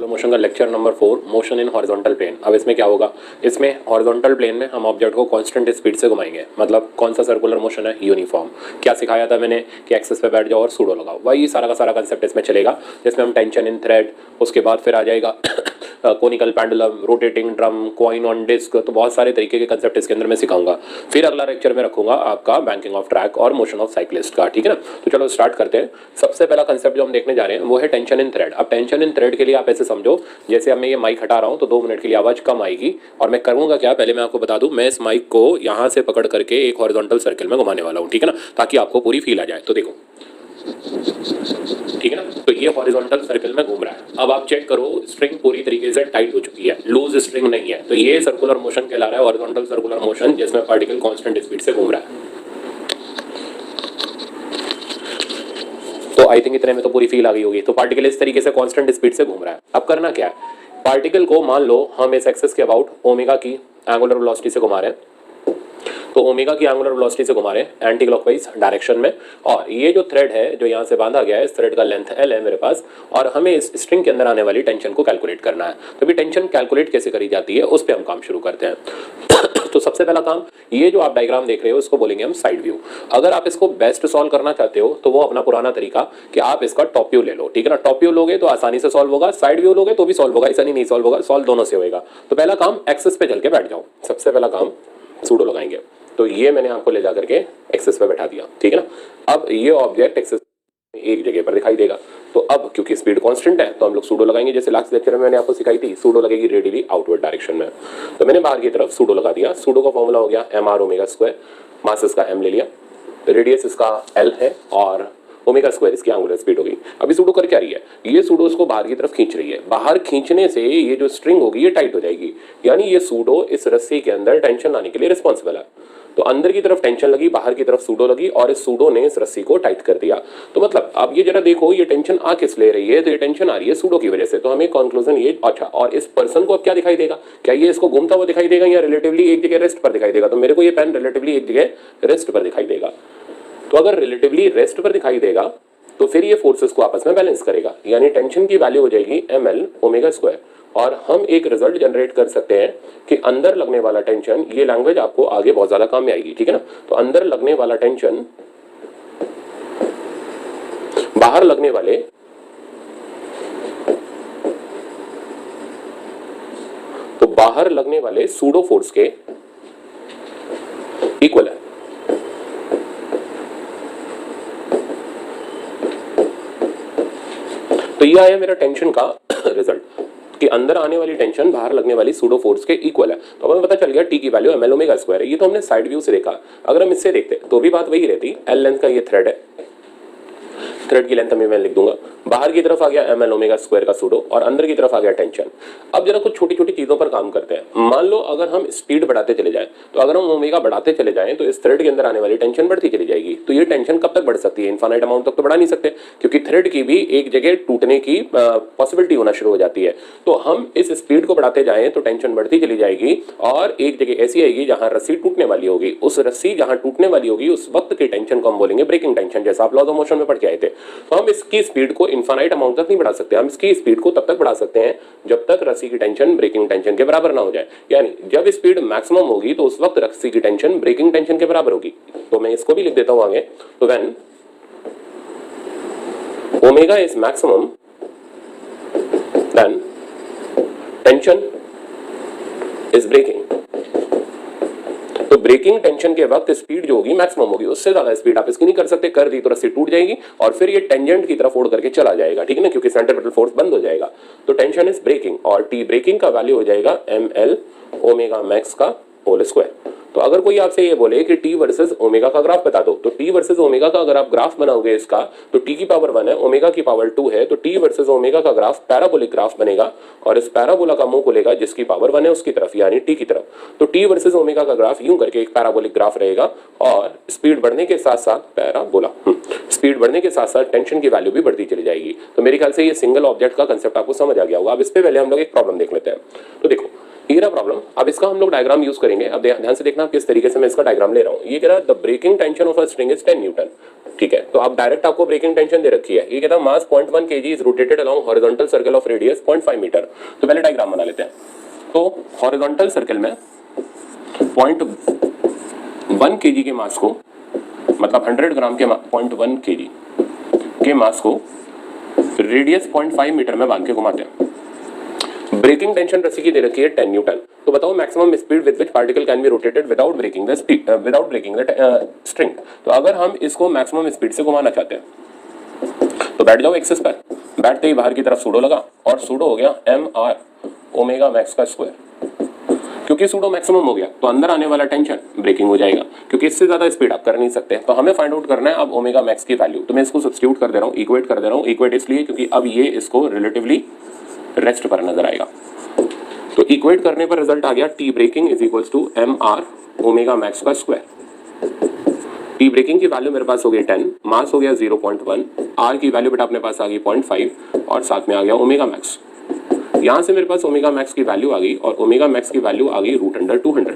Motion का lecture number 4 motion in horizontal plane. अब इसमें क्या होगा, इसमें हॉरिजॉन्टल प्लेन में हम ऑब्जेक्ट को कांस्टेंट स्पीड से घुमाएंगे। मतलब कौन सा सर्कुलर मोशन है, यूनिफॉर्म। क्या सिखाया था मैंने कि एक्सिस पे बैठ जाओ और सूडो लगाओ, वही सारा का सारा कंसेप्ट इसमें चलेगा, जिसमें हम टेंशन इन थ्रेड, उसके बाद फिर आ जाएगा conical pendulum, rotating drum, coin on disc, तो बहुत सारे तरीके के कंसेप्ट इसके अंदर मैं सिखाऊंगा। फिर अगला लेक्चर में रखूंगा आपका बैंकिंग ऑफ ट्रैक और मोशन ऑफ साइक्लिस्ट का, ठीक है ना। तो चलो स्टार्ट करते हैं। सबसे पहला कंसेप्ट जो हम देखने जा रहे हैं वो है टेंशन इन थ्रेड। अब टेंशन इन थ्रेड के लिए आप ऐसे समझो, जैसे अब मैं ये माइक हटा रहा हूं तो 2 मिनट के लिए आवाज कम आएगी, और मैं करूंगा क्या, पहले मैं आपको बता दूं, मैं इस माइक को यहां से पकड़ करके एक हॉरिजॉन्टल सर्कल में घुमाने वाला हूं, ठीक है ना, ताकि आपको पूरी फील आ जाए। तो देखो, ठीक है ना, तो ये हॉरिजॉन्टल सर्कल में घूम रहा है। अब आप चेक करो, स्ट्रिंग पूरी तरीके से टाइट हो चुकी है, लूज स्ट्रिंग नहीं है। तो ये सर्कुलर मोशन कहला रहा है हॉरिजॉन्टल सर्कुलर मोशन, जिसमें पार्टिकल कांस्टेंट स्पीड से घूम रहा है। तो आई थिंक इतने में तो पूरी फील आ गई होगी। तो पार्टिकल इस तरीके से कांस्टेंट स्पीड से घूम रहा है। अब करना क्या है, पार्टिकल को मान लो हम इस एक्सिस के अबाउट ओमेगा की एंगुलर वेलोसिटी से घुमा रहे हैं, तो ओमेगा की एंगुलर वेलोसिटी से घुमा रहे हैं एंटी क्लॉकवाइज डायरेक्शन में। और ये जो थ्रेड है जो यहाँ से बांधा गया है, इस थ्रेड का लेंथ L है मेरे पास, और हमें इस स्ट्रिंग के अंदर आने वाली टेंशन को कैलकुलेट करना है। तो अभी टेंशन कैलकुलेट कैसे करी जाती है उस पर हम काम शुरू करते हैं। तो सबसे पहला काम, ये जो आप डायग्राम देख रहे हो इसको बोलेंगे हम साइड व्यू। अगर आप इसको बेस्ट सॉल्व करना चाहते हो तो वो अपना पुराना तरीका कि आप इसका टॉप व्यू ले लो, ठीक है ना। टॉप व्यू लोगे तो आसानी से सॉल्व होगा, साइड व्यू लोगे तो भी सॉल्व होगा, ऐसा नहीं सॉल्व होगा, सॉल्व दोनों से होगा। तो पहला काम, एक्सिस पे चल के बैठ जाओ। सबसे पहला काम सूडो लगाएंगे। तो ये मैंने आपको ले जाकर के एक्सिस पे बैठा दिया, ठीक है ना। अब ये ऑब्जेक्ट एक्सिस एक जगह पर दिखाई देगा। तो अब क्योंकि स्पीड कांस्टेंट है तो हम लोग सूडो लगाएंगे, जैसे लास्ट लेक्चर में मैंने आपको सिखाई थी, सूडो लगेगी रेडियली आउटवर्ड डायरेक्शन में। तो मैंने बाहर की तरफ सूडो लगा दिया। सूडो का फॉर्मूला हो गया mr ओमेगा स्क्वायर, मास इसका m ले लिया, रेडियस इसका l है, और ओमेगा स्क्वायर इसकी एंगुलर स्पीड होगी। अभी सूडो कर क्या रही है, ये सूडो इसको बाहर की तरफ खींच रही है। बाहर खींचने से ये जो स्ट्रिंग होगी ये टाइट हो जाएगी, यानी ये सूडो इस रस्सी के अंदर टेंशन लाने के लिए रिस्पॉन्सिबल है। तो अंदर की तरफ टेंशन लगी, बाहर की तरफ सूडो लगी, और इस सूडो ने इस रस्सी को टाइट कर दिया। तो मतलब आप ये जरा देखो, ये टेंशन आ किस ले रही है, तो ये टेंशन आ रही है सूडो की वजह से। तो हमें कंक्लूजन ये, अच्छा, और इस पर्सन को अब क्या दिखाई देगा, क्या ये इसको घूमता हुआ दिखाई देगा या रिलेटिवली एक जगह रेस्ट पर दिखाई देगा। तो मेरे को ये पेन रिलेटिवली एक जगह रेस्ट पर दिखाई देगा। तो अगर रिलेटिवली रेस्ट पर दिखाई देगा तो फिर ये फोर्सेस को आपस में बैलेंस करेगा, यानी टेंशन की वैल्यू हो जाएगी ml ओमेगा स्क्वायर। और हम एक रिजल्ट जनरेट कर सकते हैं कि अंदर लगने वाला टेंशन, ये लैंग्वेज आपको आगे बहुत ज्यादा काम में आएगी, ठीक है ना। तो अंदर लगने वाला टेंशन बाहर लगने वाले बाहर लगने वाले सूडो फोर्स के इक्वल है। तो ये आया मेरा टेंशन का रिजल्ट कि अंदर आने वाली टेंशन बाहर लगने वाली सूडो फोर्स के इक्वल है। तो हमें पता चल गया टी की वैल्यू ml ओमेगा स्क्वायर है। ये तो हमने साइड व्यू से देखा। अगर हम इससे देखते तो भी बात वही रहती, L लेंथ का ये थ्रेड है, थ्रेड की लेंथ में मैं लिख दूंगा, बाहर की तरफ आ गया ml ओमेगा स्क्वायर का सूडो, और अंदर की तरफ आ गया टेंशन। अब जरा कुछ छोटी छोटी चीजों पर काम करते हैं। मान लो अगर हम स्पीड बढ़ाते चले जाएं, तो अगर हम ओमेगा बढ़ाते चले जाएं तो इस थ्रेड के अंदर आने वाली टेंशन बढ़ती चली जाएगी। तो ये टेंशन कब तक बढ़ सकती है, इनफाइनाइट अमाउंट तक तो बढ़ा नहीं सकते, क्योंकि थ्रेड की भी एक जगह टूटने की पॉसिबिलिटी होना शुरू हो जाती है। तो हम इस स्पीड को बढ़ाते जाएं तो टेंशन बढ़ती चली जाएगी, और एक जगह ऐसी आएगी जहां रस्सी टूटने वाली होगी। उस रस्सी जहां टूटने वाली होगी उस वक्त की टेंशन को हम बोलेंगे ब्रेकिंग टेंशन, जैसा आप लॉज ऑफ मोशन में पढ़ के आए थे। तो हम इसकी स्पीड को इनफाइनाइट अमाउंट तक नहीं बढ़ा सकते, हम इसकी स्पीड को तब तक बढ़ा सकते हैं जब तक रस्सी की टेंशन ब्रेकिंग टेंशन के बराबर ना हो जाए। यानी जब स्पीड मैक्सिमम होगी तो उस वक्त रस्सी की टेंशन ब्रेकिंग टेंशन के बराबर होगी। तो मैं इसको भी लिख देता हूं आगे। तो when omega is maximum then tension is breaking. तो ब्रेकिंग टेंशन के वक्त स्पीड जो होगी मैक्सिमम होगी, उससे ज्यादा स्पीड आप इसकी नहीं कर सकते, कर दी तो रस्सी टूट जाएगी और फिर ये टेंजेंट की तरफ ओढ़ करके चला जाएगा, ठीक है ना, क्योंकि सेंट्रीपिटल फोर्स बंद हो जाएगा। तो टेंशन इज ब्रेकिंग, और टी ब्रेकिंग का वैल्यू हो जाएगा ml ओमेगा मैक्स का होल स्क्वायर। तो अगर कोई आपसे ये बोले कि टी वर्सेस ओमेगा का ग्राफ बता दो, तो टी वर्सेस ओमेगा का अगर आप ग्राफ बनाओगे इसका, तो टी की पावर 1 है, ओमेगा की पावर 2 है, तो टी वर्सेस ओमेगा का ग्राफ पैराबोलिक ग्राफ बनेगा, और इस पैराबोला का मुंह खुलेगा जिसकी पावर 1 है उसकी तरफ, यानी टी की तरफ। तो टी वर्सेस ओमेगा का ग्राफ यूं करके एक पैराबोलिक ग्राफ रहेगा, और स्पीड बढ़ने के साथ साथ पैराबोला स्पीड बढ़ने के साथ साथ टेंशन की वैल्यू भी बढ़ती चली जाएगी। तो मेरे ख्याल से ये सिंगल ऑब्जेक्ट का कंसेप्ट आपको समझ आ गया होगा। अब इस पे पहले हम लोग एक प्रॉब्लम देख लेते हैं। तो देखो ये रहा प्रॉब्लम। अब इसका हम लोग डायग्राम यूज करेंगे। अब ध्यान से देखना, देखना किस तरीके से मैं इसका डायग्राम ले रहा हूँ। ये कह रहा है the breaking tension of a string is 10 newton, ठीक है। तो आप डायरेक्ट आपको ब्रेकिंग टेंशन दे रखी है। ये कहता है mass 0.1 kg is rotated along horizontal circle of radius 0.5 metre. तो पहले डायग्राम बना लेते हैं। तो हॉरिजॉन्टल सर्कल में 0.1 kg के मास को, मतलब 100 ग्राम के 0.1 kg के मास को रेडियस 0.5 मीटर में बांध के घुमाते हैं। ब्रेकिंग टेंशन रस्सी की दे रखी है 10 न्यूटन। तो बताओ maximum speed with which particle can be rotated without breaking the string. तो अगर हम इसको मैक्सिमम स्पीड से घुमाना चाहते हैं तो बैठ जाओ एक्सिस पर, बैठते ही बाहर की तरफ सूडो लगा और सूडो हो गया mr ओमेगा मैक्स का स्क्वायर। क्योंकि सूडो मैक्सिमम हो गया तो अंदर आने वाला टेंशन ब्रेकिंग हो जाएगा, क्योंकि इससे ज्यादा स्पीड आप कर नहीं सकते। तो हमें फाइंड आउट करना है अब ओमेगा मैक्स की वैल्यू। तो मैं इसको सब्स्टिट्यूट कर दे रहा हूँ, इक्वेट कर दे रहा हूँ। इक्वेट इसलिए क्योंकि अब ये इसको रिलेटिवली रेस्ट पर नजर आएगा। तो इक्वेट करने पर रिजल्ट आ गया T breaking is equals to mr omega max का स्क्वायर। टी ब्रेकिंग की वैल्यू मेरे पास हो गई 10, मास हो गया 0.1, आर की वैल्यू बेटा अपने पास आ गई 0.5 और साथ में आ गया ओमेगा मैक्स। यहां से मेरे पास ओमेगा मैक्स की वैल्यू आ गई और ओमेगा मैक्स की वैल्यू आ गई √200।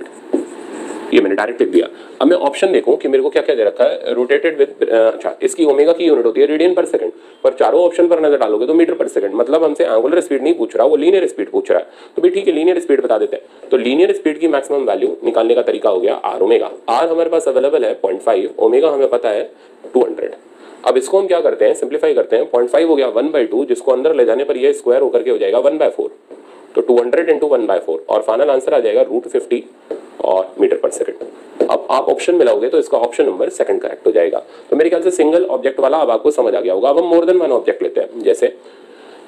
ये मैंने डायरेक्ट लिख दिया। अब मैं ऑप्शन देखूं कि मेरे को क्या क्या दे रखा है। रोटेटेड विद, अच्छा इसकी ओमेगा की यूनिट होती है रेडियन पर सेकंड, पर चारों ऑप्शन पर नजर डालोगे तो मीटर पर सेकंड। मतलब हमसे एंगुलर स्पीड नहीं पूछ रहा, वो लीनियर स्पीड पूछ रहा है। तो भाई ठीक है, लीनियर स्पीड बता देते हैं। तो लीनियर स्पीड की मैक्सिमम वैल्यू निकालने का तरीका हो गया आर ओमेगा। आर हमारे पास अवेलेबल है 0.5, ओमेगा हमें पता है 200। अब इसको हम क्या करते हैं, सिंप्लीफाई करते हैं। 0.5 हो गया 1/2, जिसको अंदर ले जाने पर ये स्क्वायर होकर के हो जाएगा 1/4। तो 200 × 1/4 और फाइनल आंसर आ जाएगा √50 और मीटर पर सेकंड। अब आप ऑप्शन मिलाओगे तो इसका ऑप्शन नंबर सेकंड करेक्ट हो जाएगा। तो मेरे ख्याल से सिंगल ऑब्जेक्ट वाला अब आपको समझ आ गया होगा। अब हम मोर देन वन ऑब्जेक्ट लेते हैं।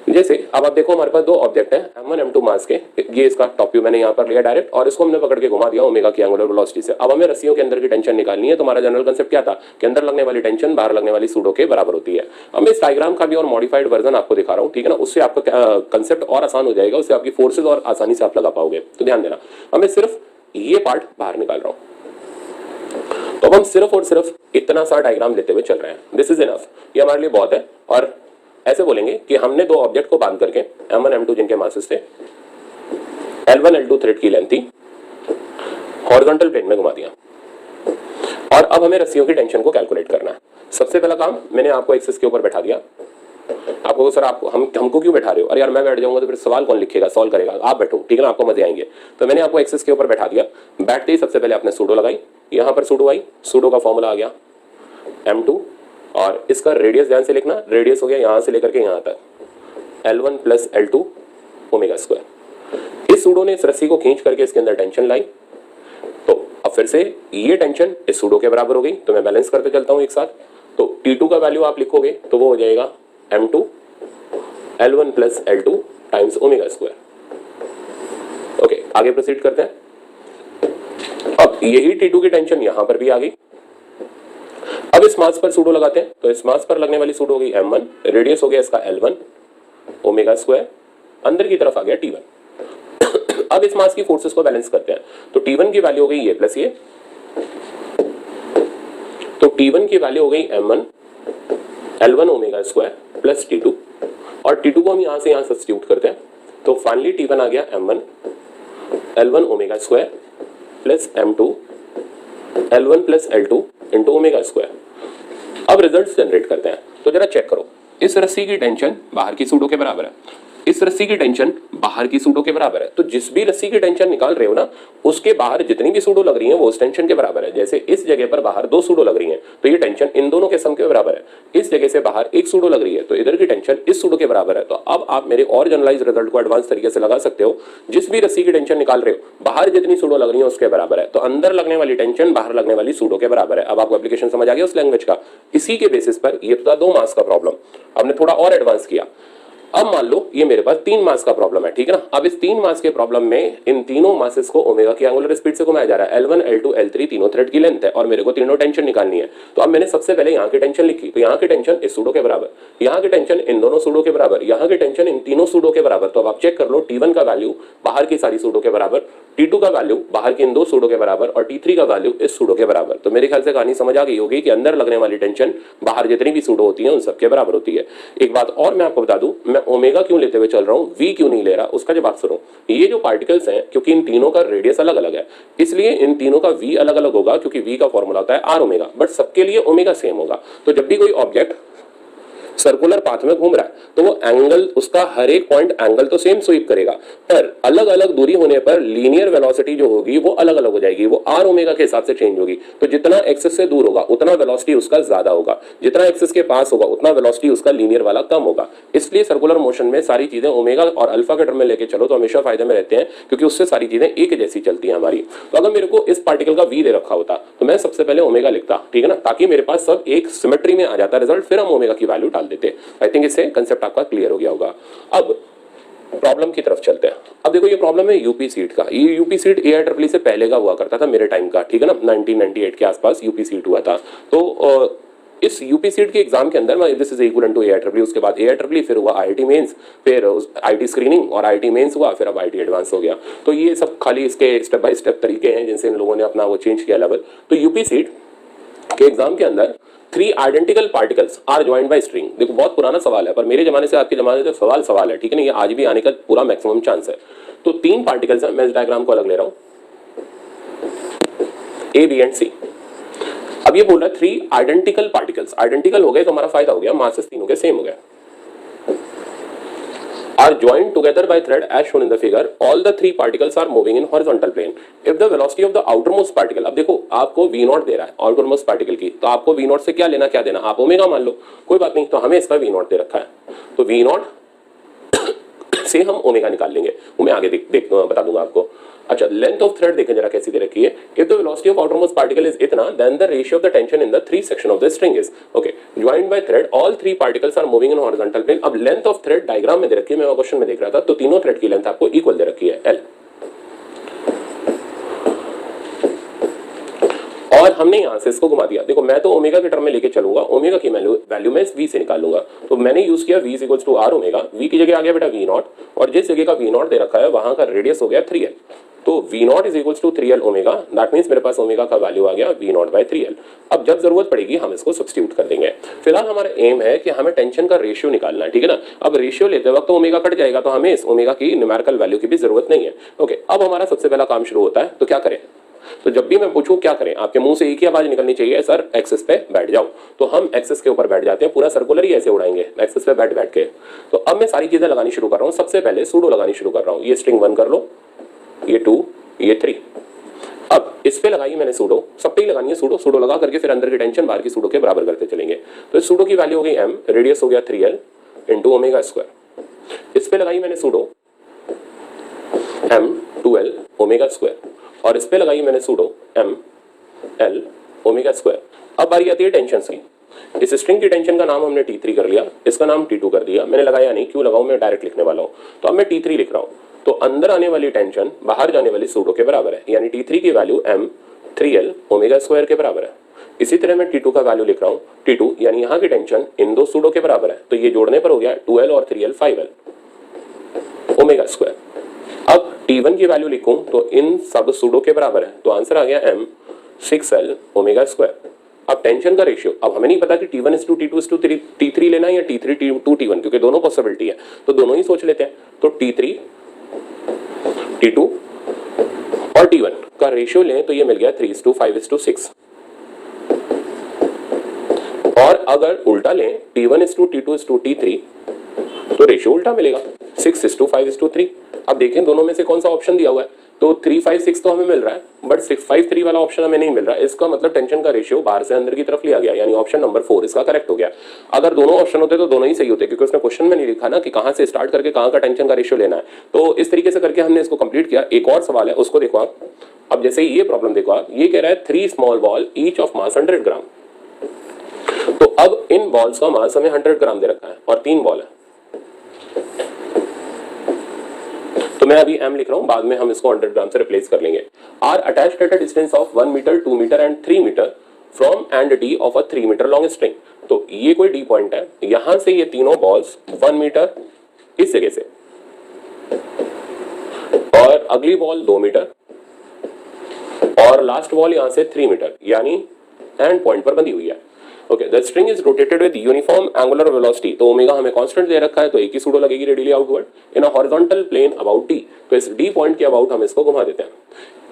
जैसे अब आप देखो हमारे पास दो ऑब्जेक्ट है m1 m2 मास के। ये इसका टॉप व्यू मैंने यहाँ पर लिया डायरेक्ट और इसको हमने पकड़ के घुमा दिया ओमेगा की एंगुलर वेलोसिटी से। अब हमें रस्सियों के अंदर की टेंशन निकालनी है। तो हमारा जनरल कंसेप्ट क्या था कि अंदर लगने वाली टेंशन बाहर लगने वाली सूडो के बराबर होती है। अब मैं इस डायग्राम का भी और मॉडिफाइड वर्जन आपको दिखा रहा हूँ, ठीक है ना। उससे आपका कंसेप्ट और आसान हो जाएगा, उससे आपकी फोर्सेज और आसानी से आप लगा पाओगे। तो ध्यान देना, अब मैं सिर्फ ये पार्ट बाहर निकाल रहा हूँ। तो अब हम सिर्फ और सिर्फ इतना सा डायग्राम लेते हुए चल रहे हैं। दिस इज इनफ, ये हमारे लिए बहुत है। और ऐसे बोलेंगे कि हमने दो ऑब्जेक्ट को बांध करके m1 m2 जिनके मासेस थे, L1 L2 थ्रेड की लेंथ थी, हॉरिजॉन्टल प्लेन में घुमा दिया। और अब हमें रस्सियों की टेंशन को कैलकुलेट करना है। सबसे पहला काम मैंने आपको एक्सिस के ऊपर बैठा दिया। आपको सर आप हमको क्यों बैठा रहे हो? अरे यार मैं बैठ जाऊंगा तो फिर सवाल कौन लिखेगा, सॉल्व करेगा? आप बैठो, ठीक है ना, आपको मजे आएंगे। तो मैंने आपको एक्सिस के ऊपर बैठा दिया। बैठते ही सबसे पहले आपने सूडो लगाई, यहाँ पर सूडो आई, सूडो का फॉर्मूला आ गया m2 और इसका रेडियस ध्यान से लिखना, रेडियस हो गया यहाँ से लेकर के यहाँ तक L1 + L2 ओमेगा स्क्वायर। इस सूडो ने इस रस्सी को खींच करके इसके अंदर टेंशन लाई। तो अब फिर से ये टेंशन इस सूडो के बराबर हो गई। तो मैं बैलेंस करते चलता हूँ एक साथ। तो T2 का वैल्यू आप लिखोगे तो वो हो जाएगा m2 L1 + L2 times omega square. Okay, आगे प्रोसीड करते हैं। अब यही T2 की टेंशन यहां पर भी आ गई। अब इस मास पर सूडो लगाते हैं। तो इस मास पर लगने वाली सूडो हो गई m1, रेडियस हो गया इसका L1 ओमेगा स्क्वायर, अंदर की तरफ आ गया T1। अब इस मास की फोर्सेस को बैलेंस करते हैं। तो T1 की वैल्यू हो गई ये प्लस ये, तो T1 की वैल्यू हो गई m1 L1 omega square plus T2 और T2 को हम यहां से यहां सब्स्टिट्यूट करते हैं। तो फाइनली T1 आ गया m1 L1 omega square plus m2 L1 + L2 into omega square. अब रिजल्ट्स जनरेट करते हैं। तो जरा चेक करो, इस रस्सी की टेंशन बाहर की सूडो के बराबर है, इस रस्सी की टेंशन बाहर की सूडो के बराबर है। तो जिस भी रस्सी की टेंशन निकाल रहे हो ना, उसके बाहर जितनी भी सूडो लग रही है वो उस टेंशन के बराबर है। जैसे इस जगह पर बाहर 2 सूडो लग रही हैं तो ये टेंशन इन दोनों के सम के बराबर है। इस जगह से बाहर 1 सूडो लग रही है तो इधर की टेंशन इस सूडो के बराबर है। तो अब आप मेरे और जनरलाइज रिजल्ट को एडवांस तरीके से लगा सकते हो। जिस भी रस्सी की टेंशन निकाल रहे हो बाहर जितनी सूडो लग रही है उसके बराबर है, तो अंदर लगने वाली टेंशन बाहर लगने वाली सूडो के बराबर है। अब आपको एप्लीकेशन समझ आ गया उस लैंग्वेज का। इसी के बेसिस पर ये था 2 मास का प्रॉब्लम, हमने थोड़ा और एडवांस किया। अब मान लो ये मेरे पास 3 मास का प्रॉब्लम है, ठीक है ना। अब इस 3 मास के प्रॉब्लम में इन तीनों मासेस को ओमेगा की एंगुलर स्पीड से घुमाया जा रहा है। L1 L2 L3 तीनों थ्रेड की लेंथ है और मेरे को तीनों टेंशन निकालनी है। तो अब मैंने सबसे पहले यहाँ की टेंशन लिखी। तो यहाँ की टेंशन इस सूडो के बराबर, यहाँ की टेंशन इन दोनों सूडो के बराबर, यहाँ की टेंशन इन तीनों सूडो के बराबर। तो अब आप चेक कर लो, T1 का वैल्यू बाहर की सारी सूडो के बराबर, T2 का वैल्यू बाहर की इन 2 सूडो के बराबर और T3 का वैल्यू इस सूडो के बराबर। तो मेरे ख्याल से कहानी समझ आ गई होगी कि अंदर लगने वाली टेंशन बाहर जितनी भी सूडो होती है उन सबके बराबर होती है। एक बात और मैं आपको बता दूं, मैं ओमेगा क्यों लेते हुए चल रहा हूँ, वी क्यों नहीं ले रहा, उसका जवाब सुनो। ये जो पार्टिकल्स हैं, क्योंकि इन तीनों का रेडियस अलग अलग है, इसलिए इन तीनों का वी अलग अलग होगा, क्योंकि वी का फॉर्मूला होता है आर ओमेगा, बट सबके लिए ओमेगा सेम होगा। तो जब भी कोई ऑब्जेक्ट सर्कुलर पाथ में घूम रहा है तो वो एंगल, उसका हर एक पॉइंट एंगल तो सेम स्वीप करेगा, पर अलग अलग दूरी होने पर लीनियर वेलोसिटी जो होगी वो अलग अलग हो जाएगी, वो आर ओमेगा के हिसाब से चेंज होगी। तो जितना एक्सिस से दूर होगा उतना वेलोसिटी उसका ज्यादा होगा, जितना एक्सिस के पास होगा उतना वेलोसिटी उसका लीनियर वाला कम होगा। इसलिए सर्कुलर मोशन में सारी चीजें ओमेगा और अल्फा के टर्म में लेके चलो तो हमेशा फायदे में रहते हैं, क्योंकि उससे सारी चीजें एक जैसी चलती हैं हमारी। तो अगर मेरे को इस पार्टिकल का वी दे रखा होता तो मैं सबसे पहले ओमेगा लिखता, ठीक है ना, ताकि मेरे पास सब एक सिमेट्री में आ जाता रिजल्ट, फिर हम ओमेगा की वैल्यू डाल देते। आई थिंक इससे कंसेप्ट आपका क्लियर हो गया होगा। अब प्रॉब्लम की तरफ चलते हैं। अब देखो ये प्रॉब्लम है यूपी सीट का। ये यूपी सीट एआईईई से पहले का हुआ करता था मेरे टाइम का, ठीक है ना, 1998 के आसपास यूपी सीट हुआ था। तो इस यूपी सीट के एग्जाम के अंदर दिस इज इक्वल टू एआईईई, उसके बाद एआईईई, फिर हुआ आईआईटी मेंस, फिर आईटी स्क्रीनिंग और आईटी मेंस हुआ, फिर अब आईटी एडवांस हो गया। तो ये सब खाली इसके स्टेप बाय स्टेप तरीके हैं जिनसे इन लोगों ने अपना वो चेंज किया लेवल। तो यूपी सीट के एग्जाम के अंदर 3 identical particles are joined by string. देखो बहुत पुराना सवाल है, पर मेरे जमाने से आपके जमाने से सवाल है, ठीक है ना, ये आज भी आने का पूरा मैक्सिमम चांस है। तो 3 पार्टिकल्स हैं, मैं इस डायग्राम को अलग ले रहा हूं, ए बी एंड सी। अब ये बोल रहा है 3 आइडेंटिकल पार्टिकल्स, आइडेंटिकल हो गए तो हमारा फायदा हो गया, मासेस तीनों के सेम हो गए, are joined together by thread as shown in the figure. All the 3 particles are moving in horizontal plane. If the velocity of the outermost particle, अब देखो आपको v नॉट दे रहा है outermost particle की, तो आपको v नॉट से क्या लेना क्या देना, आप ओमेगा मान लो, कोई बात नहीं, तो हमें इसका v नॉट दे रखा है, तो v नॉट से हम ओमेगा निकाल लेंगे, वो मैं आगे बता दूंगा आपको। अच्छा, लेंथ ऑफ थ्रेड देखें जरा कैसी दे रखी है। If the velocity of outermost particle is इतना, then the ratio of the tension in the 3 section of the string is okay joined by thread, all 3 particles are moving in horizontal plane. अब length of thread diagram में दे रखी है, मैं question में देख रहा था, तो तीनों थ्रेड की लेंथ आपको इक्वल दे रखी है L, और हमने यहां से इसको घुमा दिया। देखो मैं तो ओमेगा के टर्म में लेके चलूंगा, ओमेगा की वैल्यू मैं वी से निकालूंगा, तो मैंने यूज किया v equals to are omega, v की जगह आ गया बेटा v नॉट, और जिस जगह का v नॉट दे रखा है वहां का रेडियस हो गया 3l, तो v not is equals to 3l omega, that means मेरे पास ओमेगा का वैल्यू आ गया v नॉट बाय 3l। अब जब जरूरत पड़ेगी हम इसको सब्स्टिट्यूट कर देंगे। फिलहाल हमारा एम है कि हमें टेंशन का रेशियो निकालना है, ठीक है ना। अब रेशियो लेते वक्त तो ओमेगा कट जाएगा, तो हमें इस ओमेगा की न्यूमेरिकल वैल्यू की भी जरूरत नहीं है। ओके, अब हमारा सबसे पहला काम शुरू होता है, तो क्या करें, तो जब भी मैं पूछूं क्या करें, आपके मुंह से एक ही आवाज निकलनी चाहिए, सर एक्सिस पे बैठ जाओ। तो हम एक्सिस के ऊपर बैठ जाते हैं, पूरा सर्कुलर ही ऐसे उड़ाएंगे एक्सिस पे बैठ के। तो अब मैं सारी चीजें लगानी शुरू कर रहा हूं, सबसे पहले सूडो लगानी शुरू कर रहा हूं। ये स्ट्रिंग 1 कर लो, ये 2, ये 3। अब इस पे लगाई मैंने सूडो, सब पे ही लगानी है सूडो, सूडो लगा करके फिर अंदर की टेंशन बाहर की सूडो के बराबर करते चलेंगे। तो इस सूडो की वैल्यू हो गई m, रेडियस हो गया 3l इंटू ओमेगा स्क्वायर। इस पे लगाई मैंने pseudo m 2l omega square, और इस पे लगाई मैंने pseudo m l omega square. अब बारी आती है टेंशन की। इस स्ट्रिंग की टेंशन का नाम हमने T3 कर लिया, इसका नाम T2 कर दिया, मैंने लगाया नहीं, क्यों लगाऊं, मैं डायरेक्ट लिखने वाला हूं। तो अब मैं T3 लिख रहा हूं, तो अंदर आने वाली टेंशन बाहर जाने वाली सूडो के बराबर है, यानी T3 की value m 3l omega square के बराबर है। इसी तरह मैं T2 का वैल्यू लिख रहा हूं, T2 यानी यहाँ की टेंशन इन दो सूडो के बराबर है, तो ये जोड़ने पर हो गया 2l और 3l 5l ओमेगा स्क्वायर। अब T1 की वैल्यू लिखूं तो इन सब सूडो के बराबर है, तो आंसर आ गया m 6l ओमेगा स्क्वायर। अब टेंशन का रेशियो, अब हमें नहीं पता कि T1 is to T2 is to T3 लेना है या T3 to T1, क्योंकि दोनों पॉसिबिलिटी है, तो दोनों ही सोच लेते हैं। तो T3 T2 और T1 का रेशियो लें तो ये मिल गया 3:5:6, और अगर उल्टा लें T1 is to T2 is to T3 तो रेशियो उल्टा मिलेगा 6:5:3। अब देखें दोनों में से कौन सा ऑप्शन दिया हुआ है, तो 3 5 6 तो हमें मिल रहा है, बट 6 5 3 वाला ऑप्शन हमें नहीं मिल रहा है। इसका मतलब टेंशन का रेशियो बाहर से अंदर की तरफ लिया गया, यानी ऑप्शन नंबर 4 इसका करेक्ट हो गया। अगर दोनों ऑप्शन होते तो दोनों ही सही होते, क्योंकि उसने क्वेश्चन में नहीं लिखा ना कि कहां से स्टार्ट करके कहां का टेंशन का रेशियो लेना है। तो इस तरीके से करके हमने इसको कंप्लीट किया। एक और सवाल है, उसको देखो आप। अब जैसे ये प्रॉब्लम देखो आप, ये कह रहा है 3 small ball each of mass 100 ग्राम। तो अब इन बॉल्स का मास हमें 100 ग्राम दे रखा है और 3 बॉल है, तो मैं अभी m लिख रहा हूं, बाद में हम इसको 100 ग्राम से रिप्लेस कर लेंगे। Are attached at a distance of 1 metre 2 metre and 3 metre from end D of a 3 metre long string. तो ये कोई डी पॉइंट है, यहां से ये तीनों बॉल्स 1 मीटर इस जगह से, और अगली बॉल 2 मीटर, और लास्ट बॉल यहां से 3 मीटर, यानी एंड पॉइंट पर बंधी हुई है। Okay, the string is rotated with uniform angular velocity, तो ओमेगा हमें कांस्टेंट दे रखा है, तो एक ही सूडो लगेगी radially outward in a horizontal plane about D, तो इस डी पॉइंट के अबाउट हम इसको घुमा देते हैं।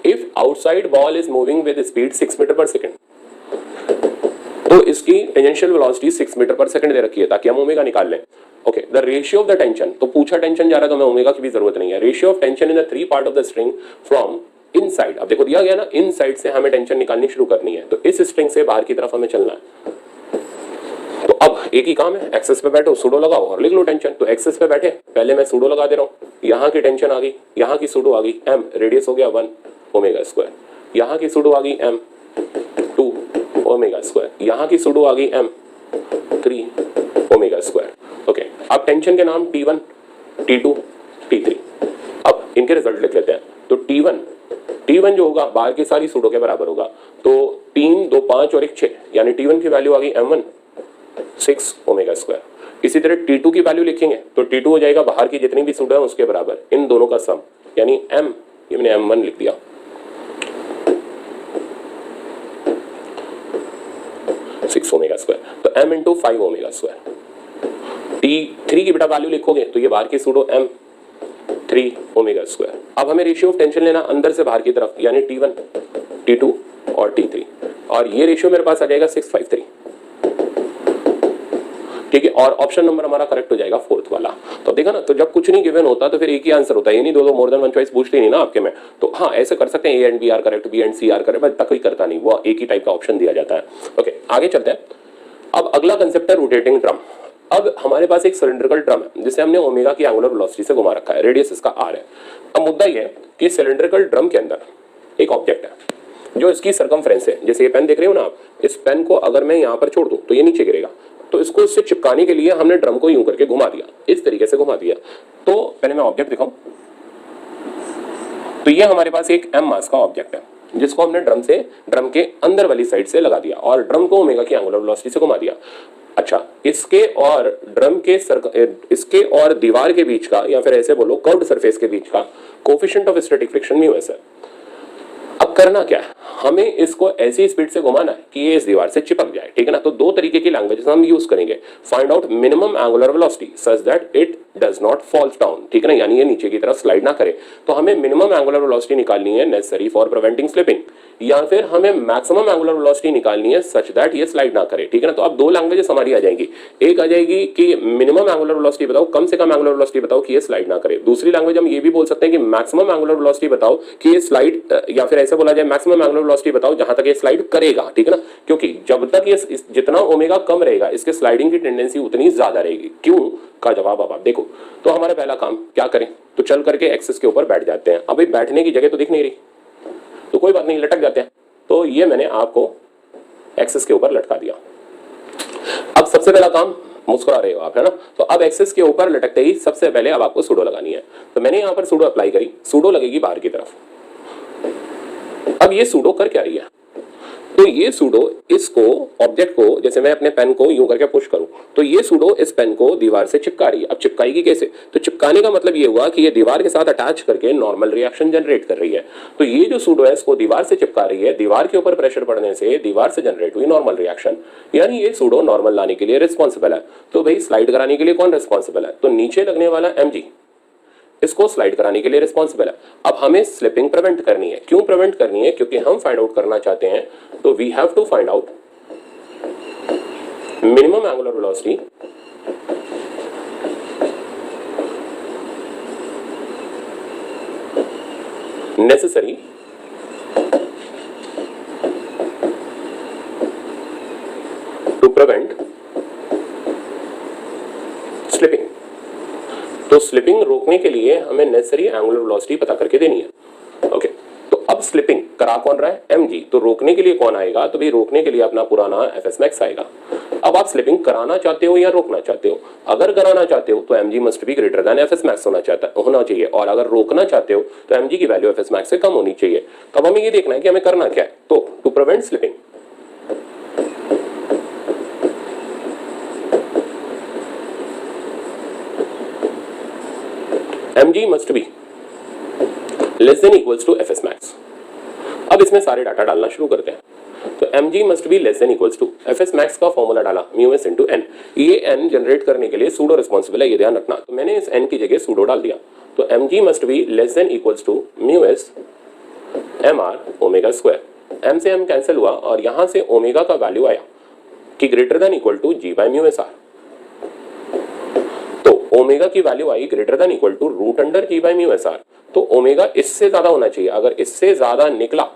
If outside ball is moving with speed 6 metre per second, तो इसकी tangential velocity 6 metre per second दे रखी है ताकि हम ओमेगा निकाल लें। Okay, the ratio of the tension, तो पूछा टेंशन जा रहा है तो हमें ओमेगा की भी जरूरत नहीं है। Ratio of tension in the 3 part of the string from inside, अब देखो दिया गया ना, इनसाइड से हमें टेंशन निकालनी शुरू करनी है, तो इस स्ट्रिंग से बाहर की तरफ हमें चलना है। तो अब एक ही काम है, एक्सेस पे बैठो, सूडो लगाओ और लिख लो टेंशन। तो एक्सेस पे बैठे, पहले मैं सूडो लगा दे रहा हूँ, यहाँ की टेंशन आ गई, यहाँ की सूडो आ गई m, रेडियस हो गया 1 ओमेगा स्क्वायर, यहाँ की सूडो आ गई m 2 ओमेगा स्क्वायर, यहाँ की सूडो आ गई m 3 ओमेगा स्क्वायर। ओके, अब टेंशन के नाम T1 T2 T3, अब इनके रिजल्ट लिख लेते हैं। तो T1 जो होगा बाहर की सारी सूडो के बराबर होगा, तो 3 2 5 और 1 6, यानी T1 की वैल्यू आ गई m1 6 ओमेगा स्क्वायर। इसी तरह T2 की वैल्यू लिखेंगे तो T2 हो जाएगा बाहर की जितनी भी सूडो है उसके बराबर, इन दोनों का सम, यानी m, ये मैंने m1 लिख दिया 6 ओमेगा स्क्वायर, तो m into 5 omega square. T3 की बेटा वैल्यू लिखोगे तो ये बाहर की सूडो m 3 ओमेगा स्क्वायर। अब हमें रेशियो ऑफ टेंशन लेना अंदर से बाहर की तरफ, यानी T1 T2 और T3, और ये रेशियो मेरे पास आ जाएगा 653, ठीक है। और ऑप्शन नंबर हमारा करेक्ट हो जाएगा 4th वाला। तो देखा ना, तो जब कुछ नहीं गिवन होता तो फिर एक ही आंसर होता है, ये नहीं दो मोर देन वन चॉइस पूछती नहीं ना आपके में। तो हाँ, ऐसे कर सकते हैं, A and B are correct, B and C are correct, but तक कोई करता नहीं, वो एक ही टाइप का ऑप्शन दिया जाता है। ओके, आगे चलते हैं। अब अगला कंसेप्ट है रोटेटिंग ड्रम। अब हमारे पास एक सिलेंड्रिकल ड्रम है जिसे हमने ओमेगा की एंगुलर वेलोसिटी से घुमा रखा है, रेडियस इसका आर है। अब मुद्दा ये है कि सिलेंड्रिकल ड्रम के अंदर एक ऑब्जेक्ट है जो इसकी सरकमफ्रेंस है, जैसे ये पेन देख रहे हो ना आप, इस पेन को अगर मैं यहाँ पर छोड़ दूं तो ये नीचे गिरेगा, तो इसको इससे चिपकाने के लिए हमने ड्रम को यूं करके घुमा दिया, इस तरीके से घुमा दिया। तो पहले मैं ऑब्जेक्ट दिखाऊं, तो ये हमारे पास एक m मास का ऑब्जेक्ट है जिसको हमने ड्रम के अंदर वाली साइड से लगा दिया और ड्रम को ओमेगा की एंगुलर वेलोसिटी से घुमा दिया। अच्छा, इसके और दीवार के बीच का, या फिर ऐसे बोलो कर्व्ड सरफेस के बीच का coefficient of static friction μs है। अब करना क्या है, हमें इसको ऐसी स्पीड से घुमाना है कि ये इस दीवार से चिपक जाए, ठीक है ना। तो दो तरीके की लैंग्वेजेस हम यूज करेंगे। Find out minimum angular velocity such that it does not falls down, ठीक है ना, यानी ये नीचे की तरफ स्लाइड ना करे। तो हमें मिनिमम एंगुलर वेलोसिटी निकालनी है नेसेसरी फॉर प्रिवेंटिंग स्लिपिंग, या फिर हमें मैक्सिमम एंगुलर वेलोसिटी निकालनी है सच दैट ये स्लाइड ना करे, ठीक है ना। तो अब दो लैंग्वेजेस हमारी आ जाएंगी, एक आ जाएगी कि मिनिमम एंगुलर वेलोसिटी बताओ, कम से कम एंगुलर वेलोसिटी बताओ कि ये स्लाइड ना करे। दूसरी लैंग्वेज हम ये भी बोल सकते हैं कि मैक्सिमम एंगुलर वेलोसिटी बताओ कि ये स्लाइड, या फिर ऐसे बोला जाए मैक्सिमम एंगुलर वेलोसिटी बताओ जहां तक ये स्लाइड करेगा, ठीक है ना, क्योंकि जब तक ये जितना ओमेगा कम रहेगा इसके स्लाइडिंग की टेंडेंसी उतनी ज्यादा रहेगी। क्यों का जवाब अब आप देखो। तो हमारा पहला काम क्या करें, तो चल करके एक्सेस के ऊपर बैठ जाते हैं। अभी बैठने की जगह तो दिख नहीं रही, तो कोई बात नहीं, लटक जाते हैं। तो ये मैंने आपको एक्सेस के ऊपर लटका दिया। अब सबसे पहला काम, मुस्कुरा रहे हो आप, है ना, तो अब एक्सेस के ऊपर लटकते ही सबसे पहले अब आपको सूडो लगानी है। तो मैंने यहां पर सूडो अप्लाई करी, सूडो लगेगी बाहर की तरफ। अब ये सूडो कर क्या रही है, तो ये सूडो इसको ऑब्जेक्ट को, जैसे मैं अपने पेन को यूं करके पुश करूं तो ये सूडो इस पेन को दीवार से चिपका रही है। अब चिपकाएगी कैसे, तो चिपकाने का मतलब ये हुआ कि ये दीवार के साथ अटैच करके नॉर्मल रिएक्शन जनरेट कर रही है। तो ये जो सूडो है इसको दीवार से चिपका रही है, दीवार के ऊपर प्रेशर पड़ने से दीवार से जनरेट हुई नॉर्मल रिएक्शन, यानी ये सूडो नॉर्मल लाने के लिए रिस्पॉन्सिबल है। तो भाई स्लाइड कराने के लिए कौन रिस्पॉन्सिबल है, तो नीचे लगने वाला mg इसको स्लाइड कराने के लिए रिस्पॉन्सिबल है। अब हमें स्लिपिंग प्रिवेंट करनी है। क्यों प्रिवेंट करनी है, क्योंकि हम फाइंड आउट करना चाहते हैं, तो we have to find out minimum angular velocity necessary to prevent slipping. तो स्लिपिंग रोकने के लिए हमें नेसेसरी एंगुलर वेलोसिटी पता करके देनी है। ओके, तो अब स्लिपिंग करा कौन रहा है, mg, तो रोकने के लिए कौन आएगा, तो भाई रोकने के लिए अपना पुराना fs max आएगा। अब आप स्लिपिंग कराना चाहते हो या रोकना चाहते हो, अगर कराना चाहते हो तो mg must be greater then fs max होना चाहिए, और अगर रोकना चाहते हो तो mg की वैल्यू fs max से कम होनी चाहिए। तो अब हमें ये देखना है कि हमें करना क्या है। तो to prevent slipping, mg must be less than equals to fs max। अब इसमें सारे डाटा डालना शुरू करते हैं। तो तो mg must be less than equals to fs max का फॉर्मूला डाला म्यू एस इंटू एन। ये n जनरेट करने के लिए सूडो रिस्पॉन्सिबल है, ये ध्यान रखना। तो मैंने इस n की जगह सूडो डाल दिया, तो mg must be less than equals to mu S M R omega square. m से m कैंसिल हुआ और यहां से ओमेगा का वैल्यू आया कि greater than equal to g by mu S R. तो ओमेगा की वैल्यू आई greater than equal to root under g by mu S R. तो ओमेगा इससे ज्यादा होना चाहिए, अगर इससे ज्यादा निकला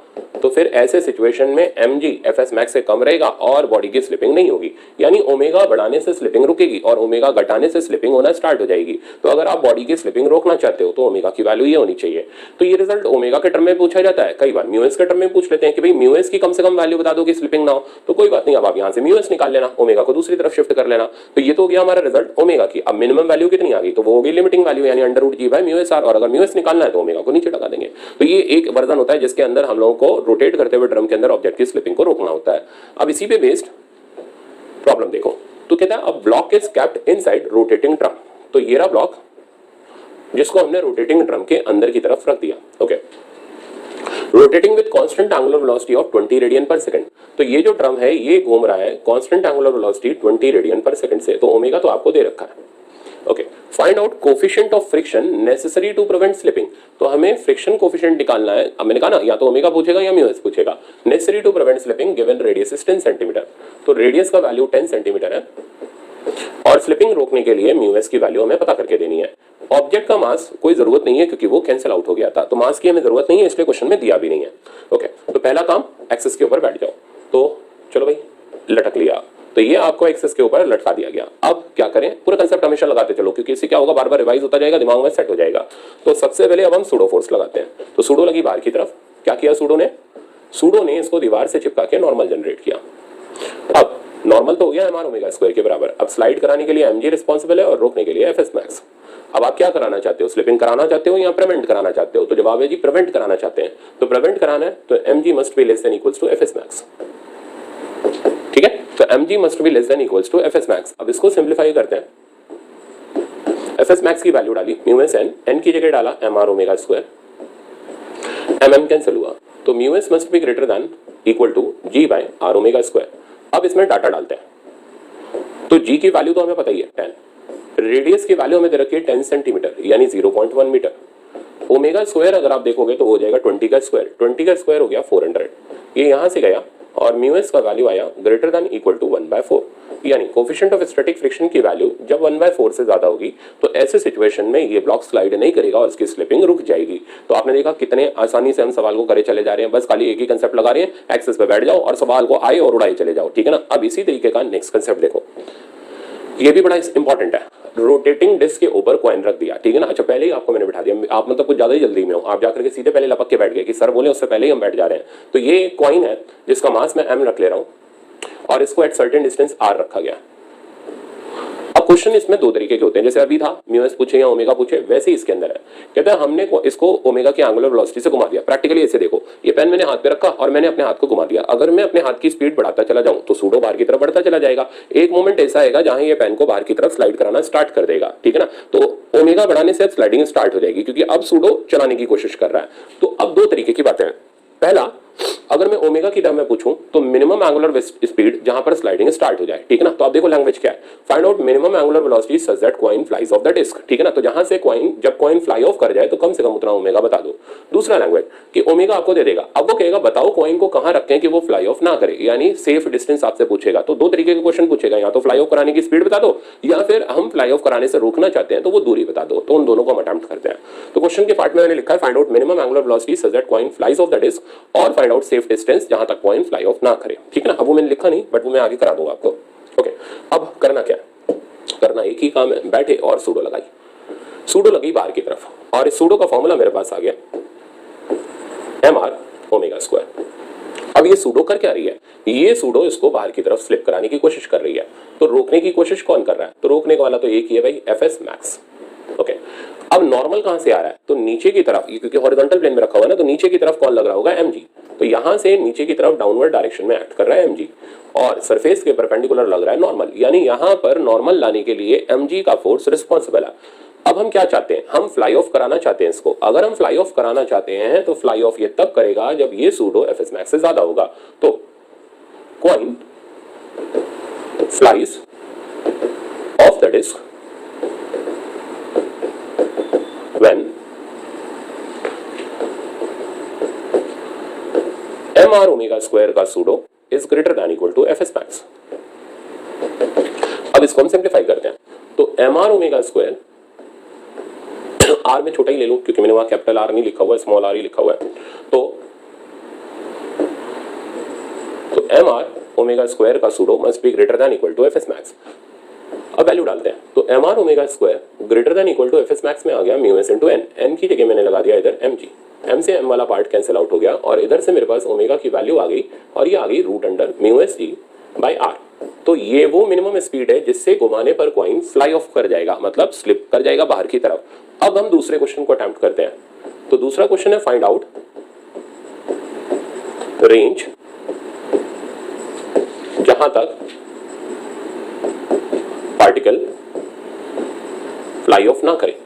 तो फिर ऐसे सिचुएशन में mg fs मैक्स से कम रहेगा और बॉडी की स्लिपिंग नहीं होगी, यानी ओमेगा बढ़ाने से स्लिपिंग रुकेगी और ओमेगा घटाने से स्लिपिंग होना स्टार्ट हो जाएगी। तो अगर आप बॉडी की स्लिपिंग रोकना चाहते हो तो ओमेगा की वैल्यू ये होनी चाहिए। तो ये रिजल्ट ओमेगा के टर्म में पूछा जाता है, कई बार म्यू एस के टर्म में पूछ लेते हैं कि भाई म्यू एस की कम से कम वैल्यू बता दो कि स्लिपिंग ना हो। तो कोई बात नहीं, अब आप यहाँ से म्यू एस निकाल लेना, ओमेगा को दूसरी तरफ शिफ्ट कर लेना। तो ये तो हो गया हमारा रिजल्ट ओमेगा की। अब मिनिमम वैल्यू कितनी आ गई, तो वो हो गई लिमिटिंग वैल्यू यानी under root G by mu S R. और अगर म्यू एस निकालना है तो ओमेगा को नीचे लगा देंगे। तो ये एक वर्जन होता है जिसके अंदर हम लोगों को रोटेट करते हुए ड्रम के अंदर ऑब्जेक्ट की स्लिपिंग को रोकना होता है। अब इसी पे बेस्ड प्रॉब्लम देखो, तो कहता है अब block is kept inside rotating drum. तो ये रहा ब्लॉक जिसको हमने रोटेटिंग ड्रम के अंदर की तरफ रख दिया। Okay, rotating with constant angular velocity of 20 radian per second. तो ये जो ड्रम है ये घूम रहा है constant angular velocity 20 radian per second से। तो ओमेगा तो आपको दे रखा है। Okay, find out coefficient of friction necessary to prevent slipping. तो हमें फ्रिक्शन कोफिशिएंट निकालना है। अब मैंने कहा ना, या तो ओमेगा पूछेगा या म्यू एस पूछेगा। Necessary to prevent slipping given radius is 10 centimetre. तो रेडियस का वैल्यू 10 सेंटीमीटर है और स्लिपिंग रोकने के लिए म्यू एस की वैल्यू हमें पता करके देनी है। ऑब्जेक्ट का मास कोई जरूरत नहीं है क्योंकि वो कैंसिल आउट हो गया था, तो मास की हमें जरूरत नहीं है, इसलिए क्वेश्चन में दिया भी नहीं है। ओके, तो पहला काम एक्सिस के ऊपर बैठ जाओ। तो चलो भाई, लटक लिया, तो ये आपको एक्सिस के ऊपर लटका दिया गया। अब क्या करें, पूरा कंसेप्ट हमेशा लगाते चलो क्योंकि इससे क्या होगा, बार बार रिवाइज होता जाएगा, दिमाग में सेट हो जाएगा। तो सबसे पहले अब हम सूडो फोर्स लगाते हैं। तो सूडो लगी बाहर की तरफ। क्या किया सूडो ने इसको दीवार से चिपका के नॉर्मल जनरेट किया। अब नॉर्मल तो हो गया एम आर ओमेगा स्क्वायर के बराबर। अब स्लाइड कराने के लिए एमजी रिस्पॉन्सिबल है और रोकने के लिए एफएस मैक्स। अब आप क्या कराना चाहते हो, स्लिपिंग कराना चाहते हो या प्रिवेंट कराना चाहते हो? तो जवाब है जी प्रिवेंट कराना चाहते हैं। तो प्रिवेंट कराना है तो mg must be less than equals to fs max. ठीक है, तो mg must be less than equals to fs max. अब इसको सिंपलीफाई करते हैं। fs मैक्स की वैल्यू डाली म्यू एस n की जगह डाला mr omega square, mm cancel हुआ, तो mu S must be greater than equal to g by r omega square. अब इसमें डाटा डालते हैं। तो g की वैल्यू तो हमें पता ही है 10, रेडियस की वैल्यू हमें दे रखी है 10 सेंटीमीटर यानी 0.1 मीटर। ओमेगा स्क्वायर अगर आप देखोगे तो हो जाएगा 20 का स्क्वायर, 20 का स्क्वायर हो गया 400। ये यहां से गया और म्यू एस का वैल्यू आया ग्रेटर देन इक्वल टू 1/4, यानी कोफिशिएंट ऑफ स्टैटिक फ्रिक्शन की वैल्यू जब 1/4 से ज्यादा होगी तो ऐसे सिचुएशन में ये ब्लॉक स्लाइड नहीं करेगा और इसकी स्लिपिंग रुक जाएगी। तो आपने देखा कितने आसानी से हम सवाल को करे चले जा रहे हैं, बस खाली एक ही कंसेप्ट लगा रहे हैं, एक्सेस पे बैठ जाओ और सवाल को आए और उड़ाए चले जाओ। ठीक है ना। अब इसी तरीके का नेक्स्ट कंसेप्ट देखो, ये भी बड़ा इंपॉर्टेंट है। रोटेटिंग डिस्क के ऊपर कॉइन रख दिया। ठीक है ना। अच्छा, पहले ही आपको मैंने बैठा दिया, आप मतलब कुछ ज्यादा ही जल्दी में हो, आप जाकर के सीधे पहले लपक के बैठ गए कि सर बोले उससे पहले ही हम बैठ जा रहे हैं। तो ये कॉइन है जिसका मास मैं m रख ले रहा हूं और इसको एट सर्टेन डिस्टेंस r रखा गया। अब क्वेश्चन इसमें दो तरीके के होते हैं, जैसे अभी था म्यू एस पूछे या ओमेगा पूछे, वैसे ही इसके अंदर है। कहते हैं हमने इसको ओमेगा की एंगुलर वेलोसिटी से घुमा दिया। प्रैक्टिकली ऐसे देखो, ये पेन मैंने हाथ पे रखा और मैंने अपने हाथ को घुमा दिया। अगर मैं अपने हाथ की स्पीड बढ़ाता चला जाऊं तो सूडो बाहर की तरफ बढ़ता चला जाएगा। एक मोमेंट ऐसा आएगा जहां ये पेन को बाहर की तरफ स्लाइड कराना स्टार्ट कर देगा। ठीक है ना। तो ओमेगा बढ़ाने से अब स्लाइडिंग स्टार्ट हो जाएगी क्योंकि अब सूडो चलाने की कोशिश कर रहा है। तो अब दो तरीके की बातें हैं। पहला, अगर मैं ओमेगा की टर्म में पूछूं तो मिनिमम एंगुलर स्पीड जहां पर स्लाइडिंग स्टार्ट हो जाए। ठीक है ना। तो आप देखो लैंग्वेज क्या है, find out minimum angular velocity such that coin flies off the disc. ठीक है ना। तो जहां से कॉइन, जब कॉइन फ्लाई ऑफ कर जाए तो कम से कम उतना ओमेगा बता दो। दूसरा लैंग्वेज कि ओमेगा आपको दे देगा, अब वो कहेगा बताओ कॉइन को कहां रखें कि वो फ्लाई ऑफ ना करे, यानी सेफ डिस्टेंस आपसे पूछेगा। तो दो तरीके के क्वेश्चन पूछेगा, या तो फ्लाई ऑफ कराने की स्पीड बता दो या फिर हम फ्लाई ऑफ कराने से रोकना चाहते हैं तो वो दूरी बता दो। तो उन दोनों को हम अटेम्प्ट करते हैं। तो क्वेश्चन के पार्ट में मैंने लिखा है find out minimum angular velocity such that coin flies off the disc और फाइंड आउट सेफ डिस्टेंस जहां तक कॉइन फ्लाई ऑफ ना करे। ठीक है ना। अब वो मैंने लिखा नहीं बट वो मैं आगे करा दूंगा आपको। ओके, अब करना क्या, करना एक ही काम है, बैठे और सूडो लगाई। सूडो लगी बाहर की तरफ और इस सूडो का फॉर्मूला मेरे पास आ गया mr ओमेगा स्क्वायर। अब ये सूडो कर क्या रही है, ये सूडो इसको बाहर की तरफ स्लिप कराने की कोशिश कर रही है। तो रोकने की कोशिश कौन कर रहा है, तो रोकने वाला तो एक ही है भाई, fs मैक्स। ओके, अब नॉर्मल कहां से आ रहा है, तो नीचे की तरफ, क्योंकि हॉरिजॉन्टल प्लेन में रखा हुआ है ना, तो नीचे की तरफ कौन लग रहा होगा, mg। तो यहां से नीचे की तरफ डाउनवर्ड डायरेक्शन में एक्ट कर रहा है mg और सरफेस के परपेंडिकुलर लग रहा है नॉर्मल, यानी यहां पर नॉर्मल लाने के लिए mg का फोर्स रिस्पॉन्सिबल है। अब हम क्या चाहते हैं, हम फ्लाई ऑफ कराना चाहते हैं इसको। अगर हम फ्लाई ऑफ कराना चाहते हैं तो फ्लाई ऑफ ये तब करेगा जब ये सूडो fs मैक्स से ज्यादा होगा। तो coin flies off the disc when mr omega square का pseudo is greater than equal to F S max. अब इसको हम सिंप्लीफाई करते हैं, तो mr ओमेगा स्क्वायर r में छोटा ही ले लो क्योंकि मैंने वहां कैपिटल R नहीं लिखा हुआ है, स्मॉल r ही लिखा हुआ है। तो mr ओमेगा स्क्वायर का pseudo must be greater than equal to F S max. अब वैल्यू डालते हैं, तो mr omega square greater than equal to F S max में आ गया mu S into N. N की जगह मैंने लगा दिया इधर mg, m से m वाला पार्ट कैंसिल आउट हो गया और इधर से मेरे पास ओमेगा की वैल्यू आ गई और ये आ गई root under mu S G by R. तो ये वो मिनिमम स्पीड है जिससे घुमाने पर कॉइन फ्लाई ऑफ कर जाएगा, मतलब स्लिप कर जाएगा बाहर की तरफ। अब हम दूसरे क्वेश्चन को अटेम्प्ट करते हैं, तो दूसरा क्वेश्चन है फाइंड आउट रेंज जहां तक पार्टिकल फ्लाई ऑफ ना करे।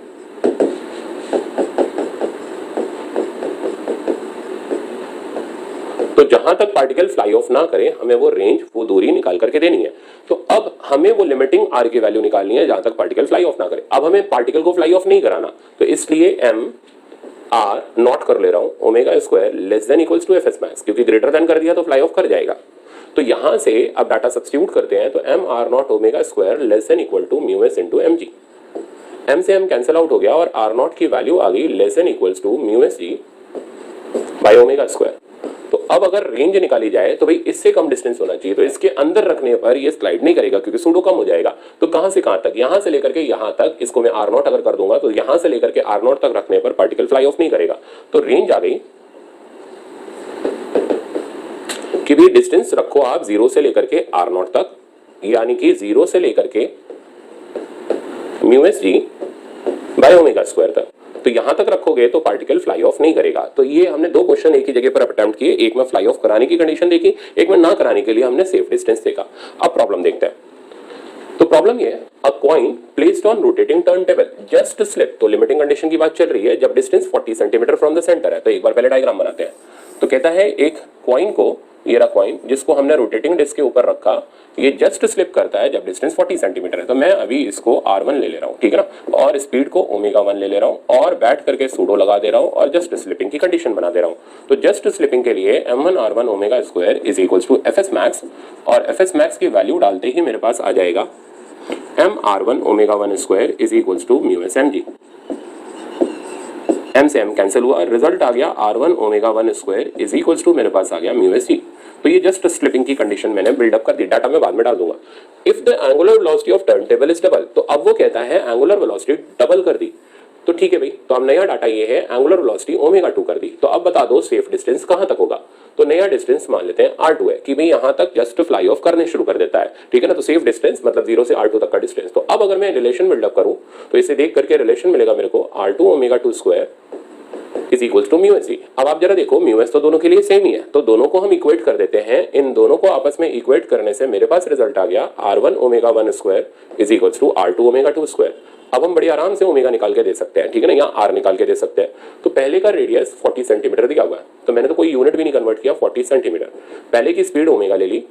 तो जहां तक पार्टिकल फ्लाई ऑफ ना करे हमें वो रेंज, वो दूरी निकाल करके देनी है। तो अब हमें वो लिमिटिंग आर की वैल्यू निकालनी है जहां तक पार्टिकल फ्लाई ऑफ ना करे। अब हमें पार्टिकल को फ्लाई ऑफ नहीं कराना, तो इसलिए एम आर नॉट कर ले रहा हूं omega square less than equals to F S max, क्योंकि ग्रेटर देन कर दिया तो फ्लाई ऑफ कर जाएगा। तो यहां से अब डाटा सब्स्टिट्यूट करते हैं, तो M R not omega square less than equal to mu S into M G. M से एम कैंसिल आउट हो गया और आर नॉट की वैल्यू आ गई less than equals to mu S G by omega square. तो अब अगर रेंज निकाली जाए तो भाई इससे कम डिस्टेंस होना चाहिए, तो इसके अंदर रखने पर ये स्लाइड नहीं करेगा क्योंकि सूडो कम हो जाएगा। तो कहां से कहां तक, यहां से लेकर के यहां तक, इसको मैं आर नॉट अगर कर दूंगा तो यहां से लेकर के आर नॉट तक रखने पर पार्टिकल फ्लाई ऑफ नहीं करेगा। तो रेंज आ गई कि भी डिस्टेंस रखो आप 0 से लेकर के आर नॉट तक, यानी कि 0 से लेकर के mu S ji by omega square तक। तो यहां तक रखोगे तो पार्टिकल फ्लाई ऑफ नहीं करेगा। तो ये हमने दो क्वेश्चन एक ही जगह पर अटेम्प्ट किए, एक में फ्लाई ऑफ कराने की कंडीशन देखी, एक में ना कराने के लिए हमने सेफ डिस्टेंस देखा। अब प्रॉब्लम देखते हैं। तो प्रॉब्लम ये है, अ coin placed on rotating turn table just slip. तो लिमिटिंग कंडीशन की बात चल रही है जब distance 40 centimetre from the centre है। तो एक बार पहले डायग्राम बनाते हैं। तो कहता है एक कॉइन को, ये रहा कॉइन जिसको हमने रोटेटिंग डिस्क के ऊपर रखा, ये जस्ट स्लिप करता है जब डिस्टेंस 40 सेंटीमीटर है। तो मैं अभी इसको r1 ले रहा हूँ, ठीक है ना, और स्पीड को ओमेगा 1 ले रहा हूँ और बैठ करके सूडो लगा दे रहा हूँ और जस्ट स्लिपिंग की कंडीशन बना दे रहा हूँ। तो जस्ट स्लिपिंग के लिए m1 r1 omega square is equals to F S max, और एफ एस मैक्स की वैल्यू डालते ही मेरे पास आ जाएगा m r1 omega 1 square is equals to mu S M G. m से m कैंसिल हुआ, रिजल्ट आ गया r1 omega 1 square is equals to मेरे पास आ गया म्यू एस जी। तो ये जस्ट स्लिपिंग की कंडीशन मैंने बिल्डअप कर दी, डाटा मैं बाद में डाल दूंगा। If the angular velocity of turn table is double, तो अब वो कहता है एंगुलर वेलोसिटी डबल कर दी। तो ठीक है भाई, तो अब नया डाटा ये है एंगुलर वेलोसिटी ओमेगा 2 कर दी। तो अब बता दो सेफ डिस्टेंस कहां तक होगा। तो नया डिस्टेंस मान लेते हैं r2 है कि भाई यहां तक जस्ट फ्लाई ऑफ करने शुरू कर देता है, ठीक है ना। तो सेफ डिस्टेंस मतलब 0 से r2 तक का डिस्टेंस। तो अब अगर मैं रिलेशन बिल्डअप करूं तो इसे देख करके रिलेशन मिलेगा मेरे को r2 omega 2 square is equals to mu S G. अब आप जरा देखो म्यू एस तो दोनों के लिए सेम ही है, तो दोनों को हम इक्वेट कर देते हैं। इन दोनों को आपस में इक्वेट करने से मेरे पास रिजल्ट आ गया r1 omega 1 square is equals to r2 omega 2 square. अब हम बड़ी आराम से ओमेगा निकाल के दे सकते हैं, ठीक है ना, यहाँ r निकाल के दे सकते हैं। तो पहले का रेडियस 40 सेंटीमीटर दिया हुआ है, तो मैंने तो कोई यूनिट भी नहीं कन्वर्ट किया, 40 सेंटीमीटर। पहले की स्पीड ओमेगा ले ली,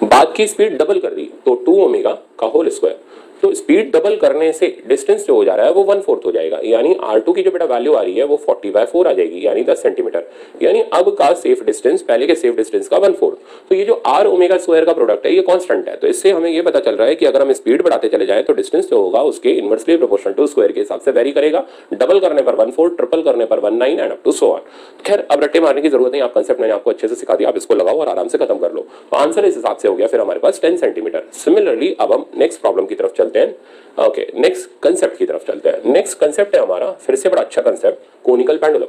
बाद की स्पीड डबल कर दी, तो 2 ओमेगा का होल स्क्वायर। तो स्पीड डबल करने से डिस्टेंस जो हो जा रहा है वो 1/4 हो जाएगा, यानी r2 की जो बेटा वैल्यू आ रही है वो 40/4 आ जाएगी, यानी 10 सेंटीमीटर। यानी अब का सेफ डिस्टेंस पहले के सेफ डिस्टेंस का 1/4। तो ये जो r ओमेगा स्क्वायर का प्रोडक्ट है ये कांस्टेंट है। तो इससे हमें ये पता चल रहा है कि अगर हम स्पीड बढ़ाते चले जाएं तो डिस्टेंस जो होगा उसके इनवर्सली प्रोपोर्शनल टू स्क्वायर के हिसाब से वेरी करेगा। डबल करने पर 1/4, ट्रिपल करने पर 1/9 and up to so on. खैर अब रट्टे मारने की जरूरत नहीं, आप कंसेप्ट मैंने आपको अच्छे से सिखा दिया, आप इसको लगाओ और आराम से खत्म कर लो। तो आंसर इस हिसाब से हो गया फिर हमारे पास 10 सेंटीमीटर। सिमिलरली अब हम नेक्स्ट प्रॉब्लम की तरफ चलते हैं। ओके, नेक्स्ट कंसेप्ट की तरफ चलते हैं। नेक्स्ट कंसेप्ट है हमारा फिर से बड़ा अच्छा कंसेप्ट, कोनिकल पेंडुलम।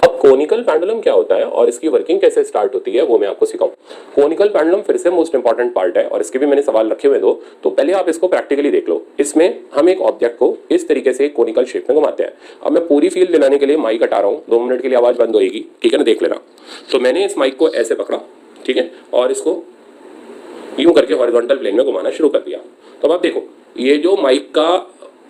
अब कोनिकल पेंडुलम क्या होता है और इसकी वर्किंग कैसे स्टार्ट होती है वो मैं आपको सिखाऊं। कोनिकल पेंडुलम फिर से मोस्ट इंपॉर्टेंट पार्ट है और इसके भी मैंने सवाल रखे हुए दो, तो पहले आप इसको प्रैक्टिकली देख लो। इसमें हम एक ऑब्जेक्ट को इस तरीके से कोनिकल शेप में घुमाते हैं। अब मैं पूरी फील दिलाने के लिए माइक हटा रहा हूँ, 2 मिनट के लिए आवाज बंद होगी, ठीक है ना, देख लेना। तो मैंने इस माइक को ऐसे पकड़ा, ठीक है, और इसको यूं करके हॉरिजॉन्टल प्लेन में घुमाना शुरू कर दिया। तो अब आप देखो ये जो माइक का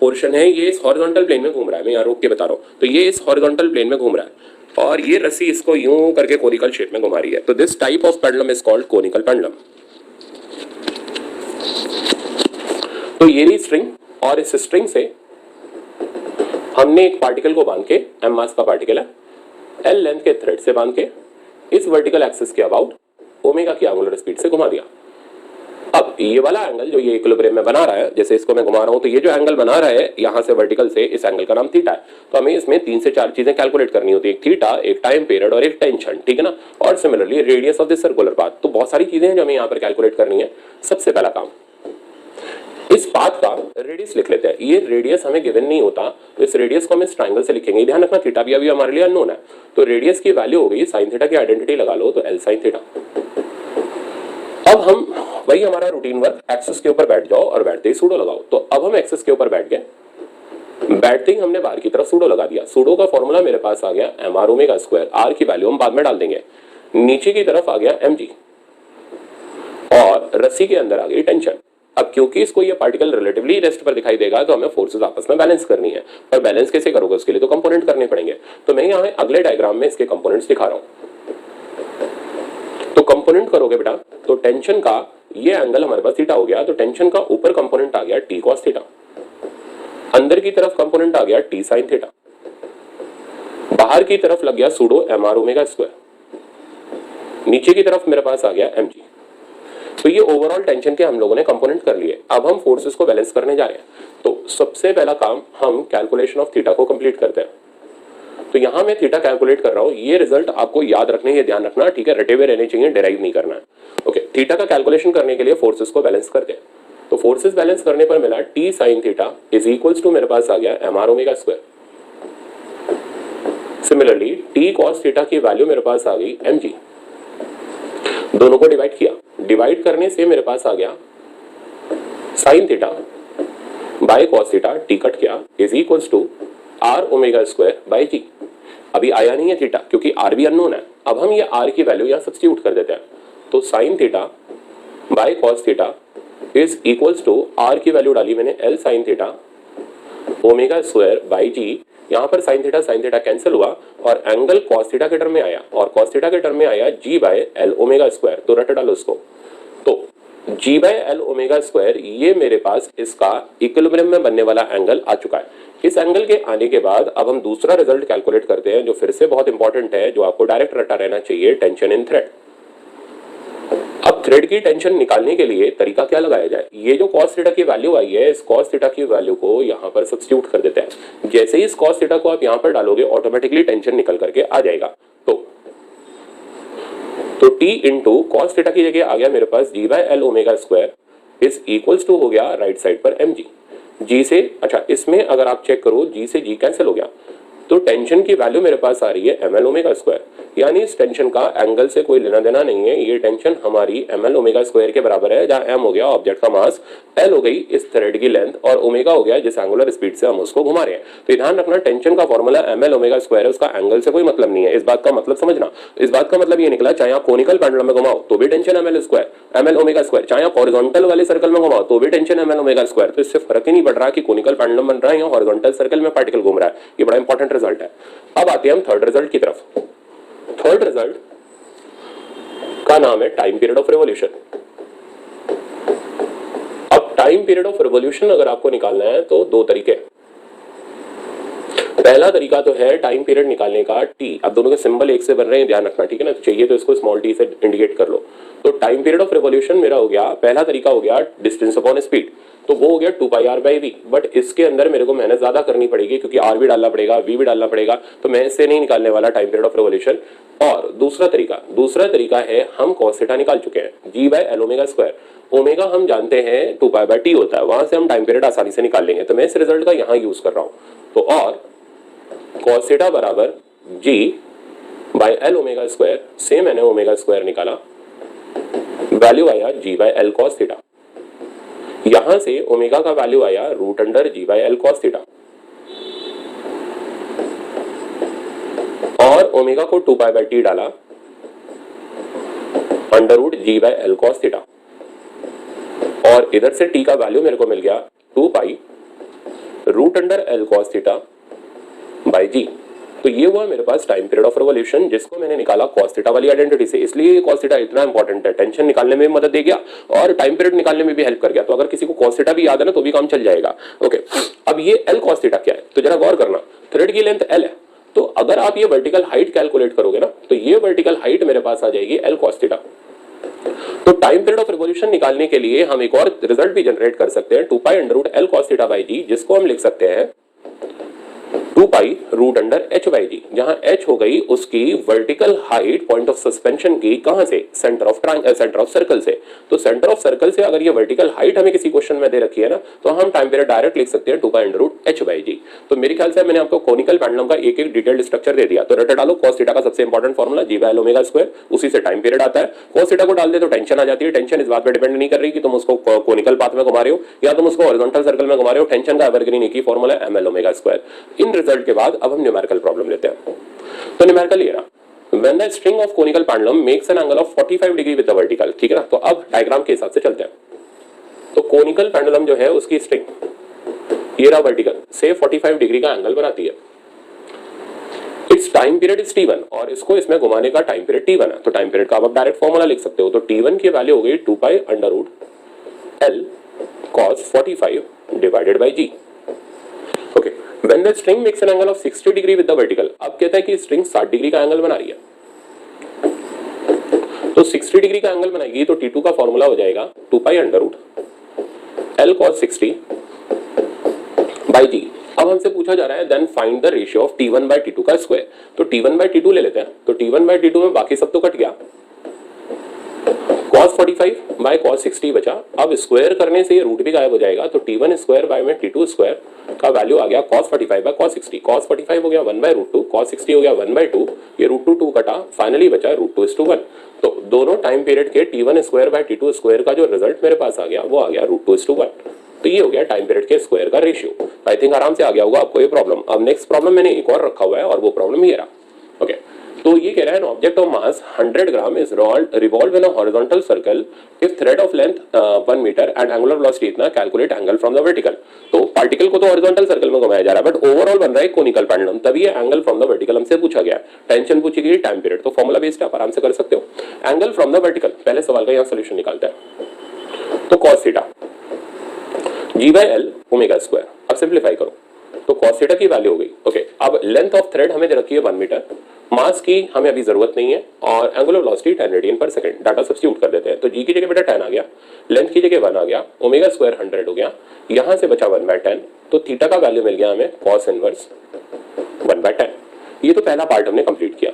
पोर्शन है ये इस हॉरिजॉन्टल प्लेन में घूम रहा है, मैं यहाँ रोक के बता रहा हूँ, तो ये इस हॉरिजॉन्टल प्लेन में घूम रहा है और ये रस्सी इसको यूं करके कोनिकल शेप में घुमा रही है, तो this type of pendulum is called conical pendulum. तो ये रही स्ट्रिंग और इस स्ट्रिंग से हमने एक पार्टिकल को बांध के, m मास का पार्टिकल है, l लेंथ के थ्रेड से बांध के इस वर्टिकल एक्सिस के अबाउट ओमेगा की एंगुलर स्पीड से घुमा दिया। अब ये वाला एंगल जो ये इक्विलिब्रियम में बना रहा है, जैसे इसको मैं घुमा रहा हूं, तो ये जो एंगल बना रहा है यहां से वर्टिकल से, इस एंगल का नाम थीटा है। तो हमें इसमें 3 से 4 चीजें कैलकुलेट करनी होती है, एक थीटा, एक टाइम पीरियड और एक टेंशन, ठीक है ना, और similarly radius of this circular path. तो बहुत सारी चीजें हैं जो हमें यहाँ पर कैलकुलेट करनी है। सबसे पहला काम, इस पाथ का रेडियस लिख लेते हैं। ये रेडियस हमें गिवन नहीं होता, तो इस रेडियस को हम इस ट्रायंगल से लिखेंगे। ध्यान रखना थीटा भी अभी हमारे लिए अननोन है, तो रेडियस की वैल्यू हो गई साइन थीटा की आइडेंटिटी लगा लो, तो एल साइन थीटा। अब हम वही हमारा रूटीन वर्क, एक्सिस के ऊपर बैठ जाओ और बैठते ही सूडो लगाओ। तो अब हम एक्सिस के ऊपर बैठ गए, बैठते ही हमने बाहर की तरफ सूडो लगा दिया। सूडो का फॉर्मूला मेरे पास आ गया M R omega square, R की वैल्यू हम बाद में डाल देंगे। नीचे की तरफ आ गया एम जी और रस्सी के अंदर आ गई टेंशन। अब क्योंकि इसको ये पार्टिकल रिलेटिवली रेस्ट पर दिखाई देगा, तो हमें फोर्सेस आपस में बैलेंस करनी है। पर बैलेंस कैसे करोगे, उसके लिए तो कंपोनेंट करने पड़ेंगे। तो मैं यहाँ अगले डायग्राम में इसके कंपोनेंट्स दिखा रहा हूँ। तो कंपोनेंट करोगे बेटा, तो टेंशन का ये एंगल हमारे पास थीटा हो गया, तो टेंशन का ऊपर कंपोनेंट आ गया टी कॉस थीटा, अंदर की तरफ कंपोनेंट आ गया टी साइन थीटा, बाहर की तरफ लग गया pseudo M R omega square, नीचे की तरफ मेरे पास आ गया एम जी। तो ये ओवरऑल टेंशन के हम लोगों ने कंपोनेंट कर लिए। अब हम फोर्सेस को बैलेंस करने जा रहे हैं। तो सबसे पहला काम, हम कैलकुलेशन ऑफ थीटा को कंप्लीट करते हैं। तो यहां मैं थीटा कैलकुलेट कर रहा हूं। ये रिजल्ट आपको याद रखने, ये ध्यान रखना, ठीक है, रटे हुए रहने चाहिए, डिराइव नहीं करना है। ओके, थीटा का कैलकुलेशन करने के लिए फोर्सेस को बैलेंस करते हैं। तो फोर्सेस बैलेंस करने पर मिला T sine theta is equals to, मेरे पास आ गया M R omega square. Similarly T cos theta की वैल्यू मेरे पास आ गई एम जी। दोनों को डिवाइड किया, डिवाइड करने से मेरे पास आ गया sine theta by cos theta, T cut किया, is equals to are omega square by G. अभी आया नहीं है थीटा क्योंकि आर भी अननोन है। अब हम ये आर की वैल्यू यहाँ सब्स्टिट्यूट कर देते हैं। तो sine theta by cos theta is equals to, R की वैल्यू डाली मैंने L sine theta omega square by G. यहाँ पर साइन थीटा कैंसिल हुआ और एंगल कॉस थीटा के टर्म में आया, और कॉस थीटा के टर्म में आया G by L omega square. तो रट डालो उसको। तो G by L omega square, ये मेरे पास इसका इक्विलिब्रियम में बनने वाला एंगल आ चुका है। इस एंगल के आने के बाद अब हम दूसरा रिजल्ट कैलकुलेट करते हैं, जो फिर से बहुत इंपॉर्टेंट है, जो आपको डायरेक्ट रटा रहना चाहिए, टेंशन इन थ्रेड। अब थ्रेड की टेंशन निकालने के लिए तरीका क्या लगाया जाए। ये जो cos थीटा की वैल्यू आई है, इस cos थीटा की वैल्यू को यहाँ पर सब्स्टिट्यूट कर देते हैं। जैसे ही इस cos थीटा को आप यहाँ पर डालोगे, ऑटोमेटिकली टेंशन निकल करके आ जाएगा। तो t इंटू कॉस थीटा की जगह आ गया मेरे पास g बाय L omega square is equals to, हो गया राइट साइड पर mg। g से, अच्छा इसमें अगर आप चेक करो, g से g कैंसिल हो गया, तो टेंशन की वैल्यू मेरे पास आ रही है ml ओमेगा स्क्वायर। यानी इस टेंशन का एंगल से कोई लेना देना नहीं है। ये टेंशन हमारी ml ओमेगा स्क्वायर के बराबर है, जहां m हो गया ऑब्जेक्ट का मास, l हो गई इस थ्रेड की लेंथ, और ओमेगा हो गया जिस एंगुलर स्पीड से हम उसको घुमा रहे हैं। तो ध्यान रखना, टेंशन का फॉर्मूला ml ओमेगा स्क्वायर है, उसका एंगल से कोई मतलब नहीं है। इस बात का मतलब समझना, इस बात का मतलब ये निकला, चाहे आप कोनिकल पेंडुलम में घुमाओ तो भी टेंशन ml ओमेगा स्क्वायर, चाहे आप हॉरिजॉन्टल वाले सर्कल में घुमाओ तो भी टेंशन ml ओमेगा स्क्वायर। तो इससे फर्क ही नहीं पड़ रहा कि कोनिकल पेंडुलम बन रहा है या हॉरिजॉन्टल सर्कल में पार्टिकल घूम रहा है। ये बड़ा इंपॉर्टेंट रिजल्ट है। अब आते हैं हम थर्ड रिजल्ट की तरफ। थर्ड रिजल्ट का नाम है टाइम पीरियड ऑफ रिवॉल्यूशन। अब टाइम पीरियड ऑफ रिवॉल्यूशन अगर आपको निकालना है तो दो तरीके। पहला तरीका तो है टाइम पीरियड निकालने का टी। अब दोनों के सिंबल एक से बन रहे हैं, ध्यान रखना, ठीक है ना। तो चाहिए तो इसको स्मॉल टी से इंडिकेट कर लो। तो टाइम पीरियड ऑफ रिवॉल्यूशन मेरा हो गया, पहला तरीका हो गया डिस्टेंस अपॉन स्पीड, तो वो हो गया 2 पाई आर बाई वी। बट इसके अंदर मेरे को मेहनत ज्यादा करनी पड़ेगी क्योंकि आर भी डालना पड़ेगा, वी भी डालना पड़ेगा, तो मैं इससे नहीं निकालने वाला टाइम पीरियड ऑफ रिवॉल्यूशन। और दूसरा तरीका है, हम cos थीटा निकाल चुके हैं, G by L omega square. Omega हम जानते हैं 2 पाई बाय टी होता है, वहां से हम टाइम पीरियड आसानी से निकाल लेंगे। तो मैं इस रिजल्ट का यहाँ यूज कर रहा हूँ। तो और cos थीटा बराबर G by L omega square से मैंने ओमेगा स्क्वायर निकाला, वैल्यू आया G by L cos theta. यहां से ओमेगा का वैल्यू आया root under G by L cos theta, और ओमेगा को 2 पाई बाय टी डाला, under root G by L cos theta, और इधर से टी का वैल्यू मेरे को मिल गया 2 pi root under L cos theta by जी। तो ये हुआ मेरे पास टाइम पीरियड ऑफ रिवॉल्यूशन, जिसको मैंने निकाला कॉस थीटा वाली आइडेंटिटी से। इसलिए ये कॉस थीटा इतना इंपॉर्टेंट है, टेंशन निकालने में भी मदद दे गया और टाइम पीरियड निकालने में भी हेल्प कर गया। तो अगर किसी को कॉस थीटा भी याद है ना तो भी काम चल जाएगा। ओके, अब ये एल कॉस थीटा क्या है तो जरा गौर करना। थ्रेड की लेंथ एल है, तो अगर आप ये वर्टिकल हाइट कैलकुलेट करोगे ना तो ये वर्टिकल हाइट मेरे पास आ जाएगी एल कॉस थीटा। तो टाइम पीरियड ऑफ रिवॉल्यूशन निकालने के लिए हम एक और रिजल्ट भी जनरेट कर सकते हैं, 2 pi under root L cos theta by G, जिसको हम लिख सकते हैं 2 pi root under H by G, जहां एच हो गई उसकी vertical height point of suspension की, कहां से, सेंटर ऑफ सर्कल से। तो सेंटर ऑफ सर्कल से अगर ये वर्टिकल हाइट हमें किसी क्वेश्चन में दे रखी है ना तो हम टाइम पीरियड डायरेक्ट लिख सकते हैं 2 pi under root h by जी। तो मेरे ख्याल से मैंने आपको कोनिकल पेंडुलम का एक एक डिटेल्ड स्ट्रक्चर दे दिया। तो रटे डालो कॉस थीटा का सबसे important formula G by L omega square, उसी से टाइम पीरियड आता है। कॉस थीटा को डाल दे तो टेंशन आ जाती है। टेंशन इस बात पे डिपेंड नहीं कर रही कि तुम उसको कोनिकल पाथ में घुमा रहे हो या तुम उसको हॉरिजॉन्टल सर्कल में घुमा रहे हो। टेंशन का एवरग्रीन एक ही फॉर्मूला है, एम एल ओमेगा स्क्वायर। इन रिजल्ट के बाद अब हम न्यूमेरिकल प्रॉब्लम लेते हैं। तो न्यूमेरिकल ये रहा, when the string of conical pendulum makes an angle of 45 degree with the vertical, ठीक है ना। तो अब डायग्राम के हिसाब से चलते हैं। तो कोनिकल पेंडुलम जो है उसकी स्ट्रिंग ये रहा वर्टिकल से 45 डिग्री का एंगल बनाती है। It's time period is t1 और इसको इसमें घुमाने का टाइम पीरियड t1 है। तो टाइम पीरियड का आप डायरेक्ट फॉर्मूला लिख सकते हो। तो t1 की वैल्यू हो गई 2 pi under root L cos 45 divided by g। Okay, when the string makes an angle of 60 degree with the vertical, अब कहता है कि स्ट्रिंग 60 डिग्री का एंगल बना रही है। तो 60 डिग्री का एंगल बनाएगी तो T2 का फॉर्मूला हो जाएगा 2 pi under root L cos 60 by g. अब हमसे पूछा जा रहा है then find the ratio of T1 by T2 का स्क्वायर। तो T1 बाई T2 ले लेते हैं। तो T1 बाई T2 में बाकी सब तो कट गया, cos 45 बाय cos 60 बचा। अब स्क्वायर करने से ये रूट भी गायब हो जाएगा। तो T1 स्क्वायर बाय में T2 स्क्वायर का वैल्यू आ गया cos 45 बाय cos 60। cos 45 हो गया 1 बाय रूट 2, cos 60 हो गया 1 बाय 2, ये रूट 2 कटा, फाइनली बचा रूट 2 इज टू 1। तो दोनों टाइम पीरियड के T1 square by T2 square का जो रिजल्ट मेरे पास आ गया वो आ गया रूट 2 इज टू 1। तो ये हो गया टाइम पीरियड के स्क्वायर का रेशियो। आई थिंक आराम से आ गया होगा आपको ये प्रॉब्लम। अब नेक्स्ट प्रॉब्लम मैंने एक और रखा हुआ है और वो प्रॉब्लम ये रहा। ओके, तो ये कह रहा है object of mass 100 gram is revolve in a horizontal circle if thread of length 1 metre and angular velocity इतना, calculate angle from the vertical. तो पार्टिकल को तो हॉरिजॉन्टल सर्कल में घुमाया जा रहा है बट ओवरऑल बन रहा है कोनिकल पेंडुलम, तभी ये एंगल फ्रॉम द वर्टिकल हमसे पूछा गया। टेंशन पूछी गई, टाइम पीरियड, तो फॉर्मूला बेस्ड आप आराम से कर सकते हो। एंगल फ्रॉम द वर्टिकल, पहले सवाल का यहाँ सोल्यूशन निकालते हैं। तो cos theta G by L omega square, अब सिंप्लीफाई करो तो cos थीटा की वैल्यू हो गई। ओके, अब लेंथ ऑफ थ्रेड हमें दे रखी है 1 मीटर, मास की हमें अभी जरूरत नहीं है और angular velocity 10 radian per second. Data substitute कर देते हैं। तो जी की जगह बेटा 10 आ गया, लेंथ की जगह 1 आ गया, ओमेगा स्क्वायर 100 हो गया, यहां से बचा 1 बाय 10। तो थीटा का वैल्यू मिल गया हमें cos इनवर्स 1 बाय 10। ये तो पहला पार्ट हमने कंप्लीट किया।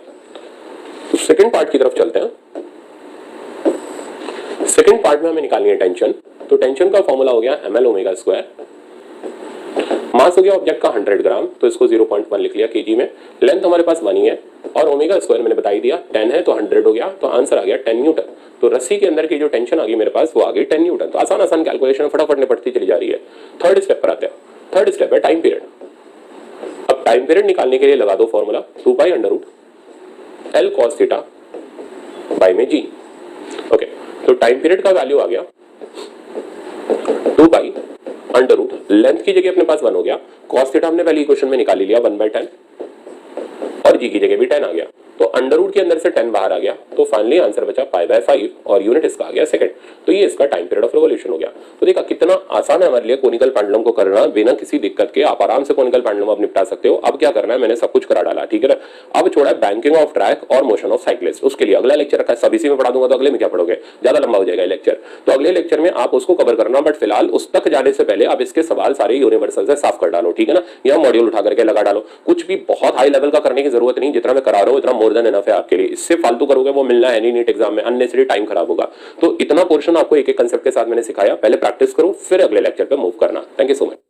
तो सेकंड पार्ट की तरफ चलते हैं। सेकंड पार्ट में हमें निकालनी है टेंशन। तो टेंशन का फॉर्मूला हो गया ml ओमेगा स्क्वायर, मास हो गया ऑब्जेक्ट का 100 ग्राम, तो इसको 0.1 लिख लिया केजी में, लेंथ हमारे पास 1 ही है और ओमेगा स्क्वायर मैंने बता ही दिया 10 है तो 100 हो गया, तो आंसर आ गया 10 न्यूटन। तो रस्सी के अंदर की जो टेंशन आ गई मेरे पास वो आ गई 10 न्यूटन। तो आसान आसान कैलकुलेशन फटाफट निपटती चली जा रही है। थर्ड स्टेप पर आते हैं। थर्ड स्टेप है टाइम पीरियड। अब टाइम पीरियड निकालने के लिए लगा दो formula 2 pi under root L cos theta by में जी। ओके, तो टाइम पीरियड का वैल्यू आ गया 2 पाई अंडर रूट, लेंथ की जगह अपने पास 1 हो गया, cos थीटा हमने पहले इक्वेशन में निकाल लिया 1 बाय 10 और जी की जगह भी 10 आ गया। तो अंडर रूट के अंदर से 10 बाहर आ गया, तो फाइनली आंसर बचा पाई बाय 5 और यूनिट इसका आ गया सेकंड। तो ये इसका टाइम पीरियड ऑफ रिवॉल्यूशन हो गया। तो देखा कितना आसान है हमारे लिए कोनिकल पेंडुलम को करना, बिना किसी दिक्कत के आप आराम से कोनिकल पेंडुलम अब निपटा सकते हो। अब क्या करना है, मैंने सब कुछ करा डाला, ठीक है ना। अब छोड़ा है बैंकिंग ऑफ ट्रैक और मोशन ऑफ साइक्लिस्ट, उसके लिए अगला लेक्चर रखा है, सब इसी में पढ़ा दूंगा। तो अगले में क्या पढ़ोगे, ज्यादा लंबा हो जाएगा लेक्चर, तो अगले लेक्चर में आप उसको कवर करना। बट फिलहाल उस तक जाने से पहले आप इसके सवाल सारे यूनिवर्सल से साफ कर डालो, ठीक है ना, या मॉड्यूल उठा करके लगा डालो। कुछ भी बहुत हाई लेवल का करने की जरूरत नहीं, जितना मैं करा रहा हूँ इतना मोर देन एनफ है आपके लिए। इससे फालतू करोगे वो मिलना है नहीं नीट एग्जाम में, अननेसेसरी टाइम खराब होगा। तो इतना पोर्शन आपको एक एक कंसेप्ट के साथ मैंने सिखाया, पहले प्रैक्टिस करो फिर अगले लेक्चर पे मूव करना। Thank you so much.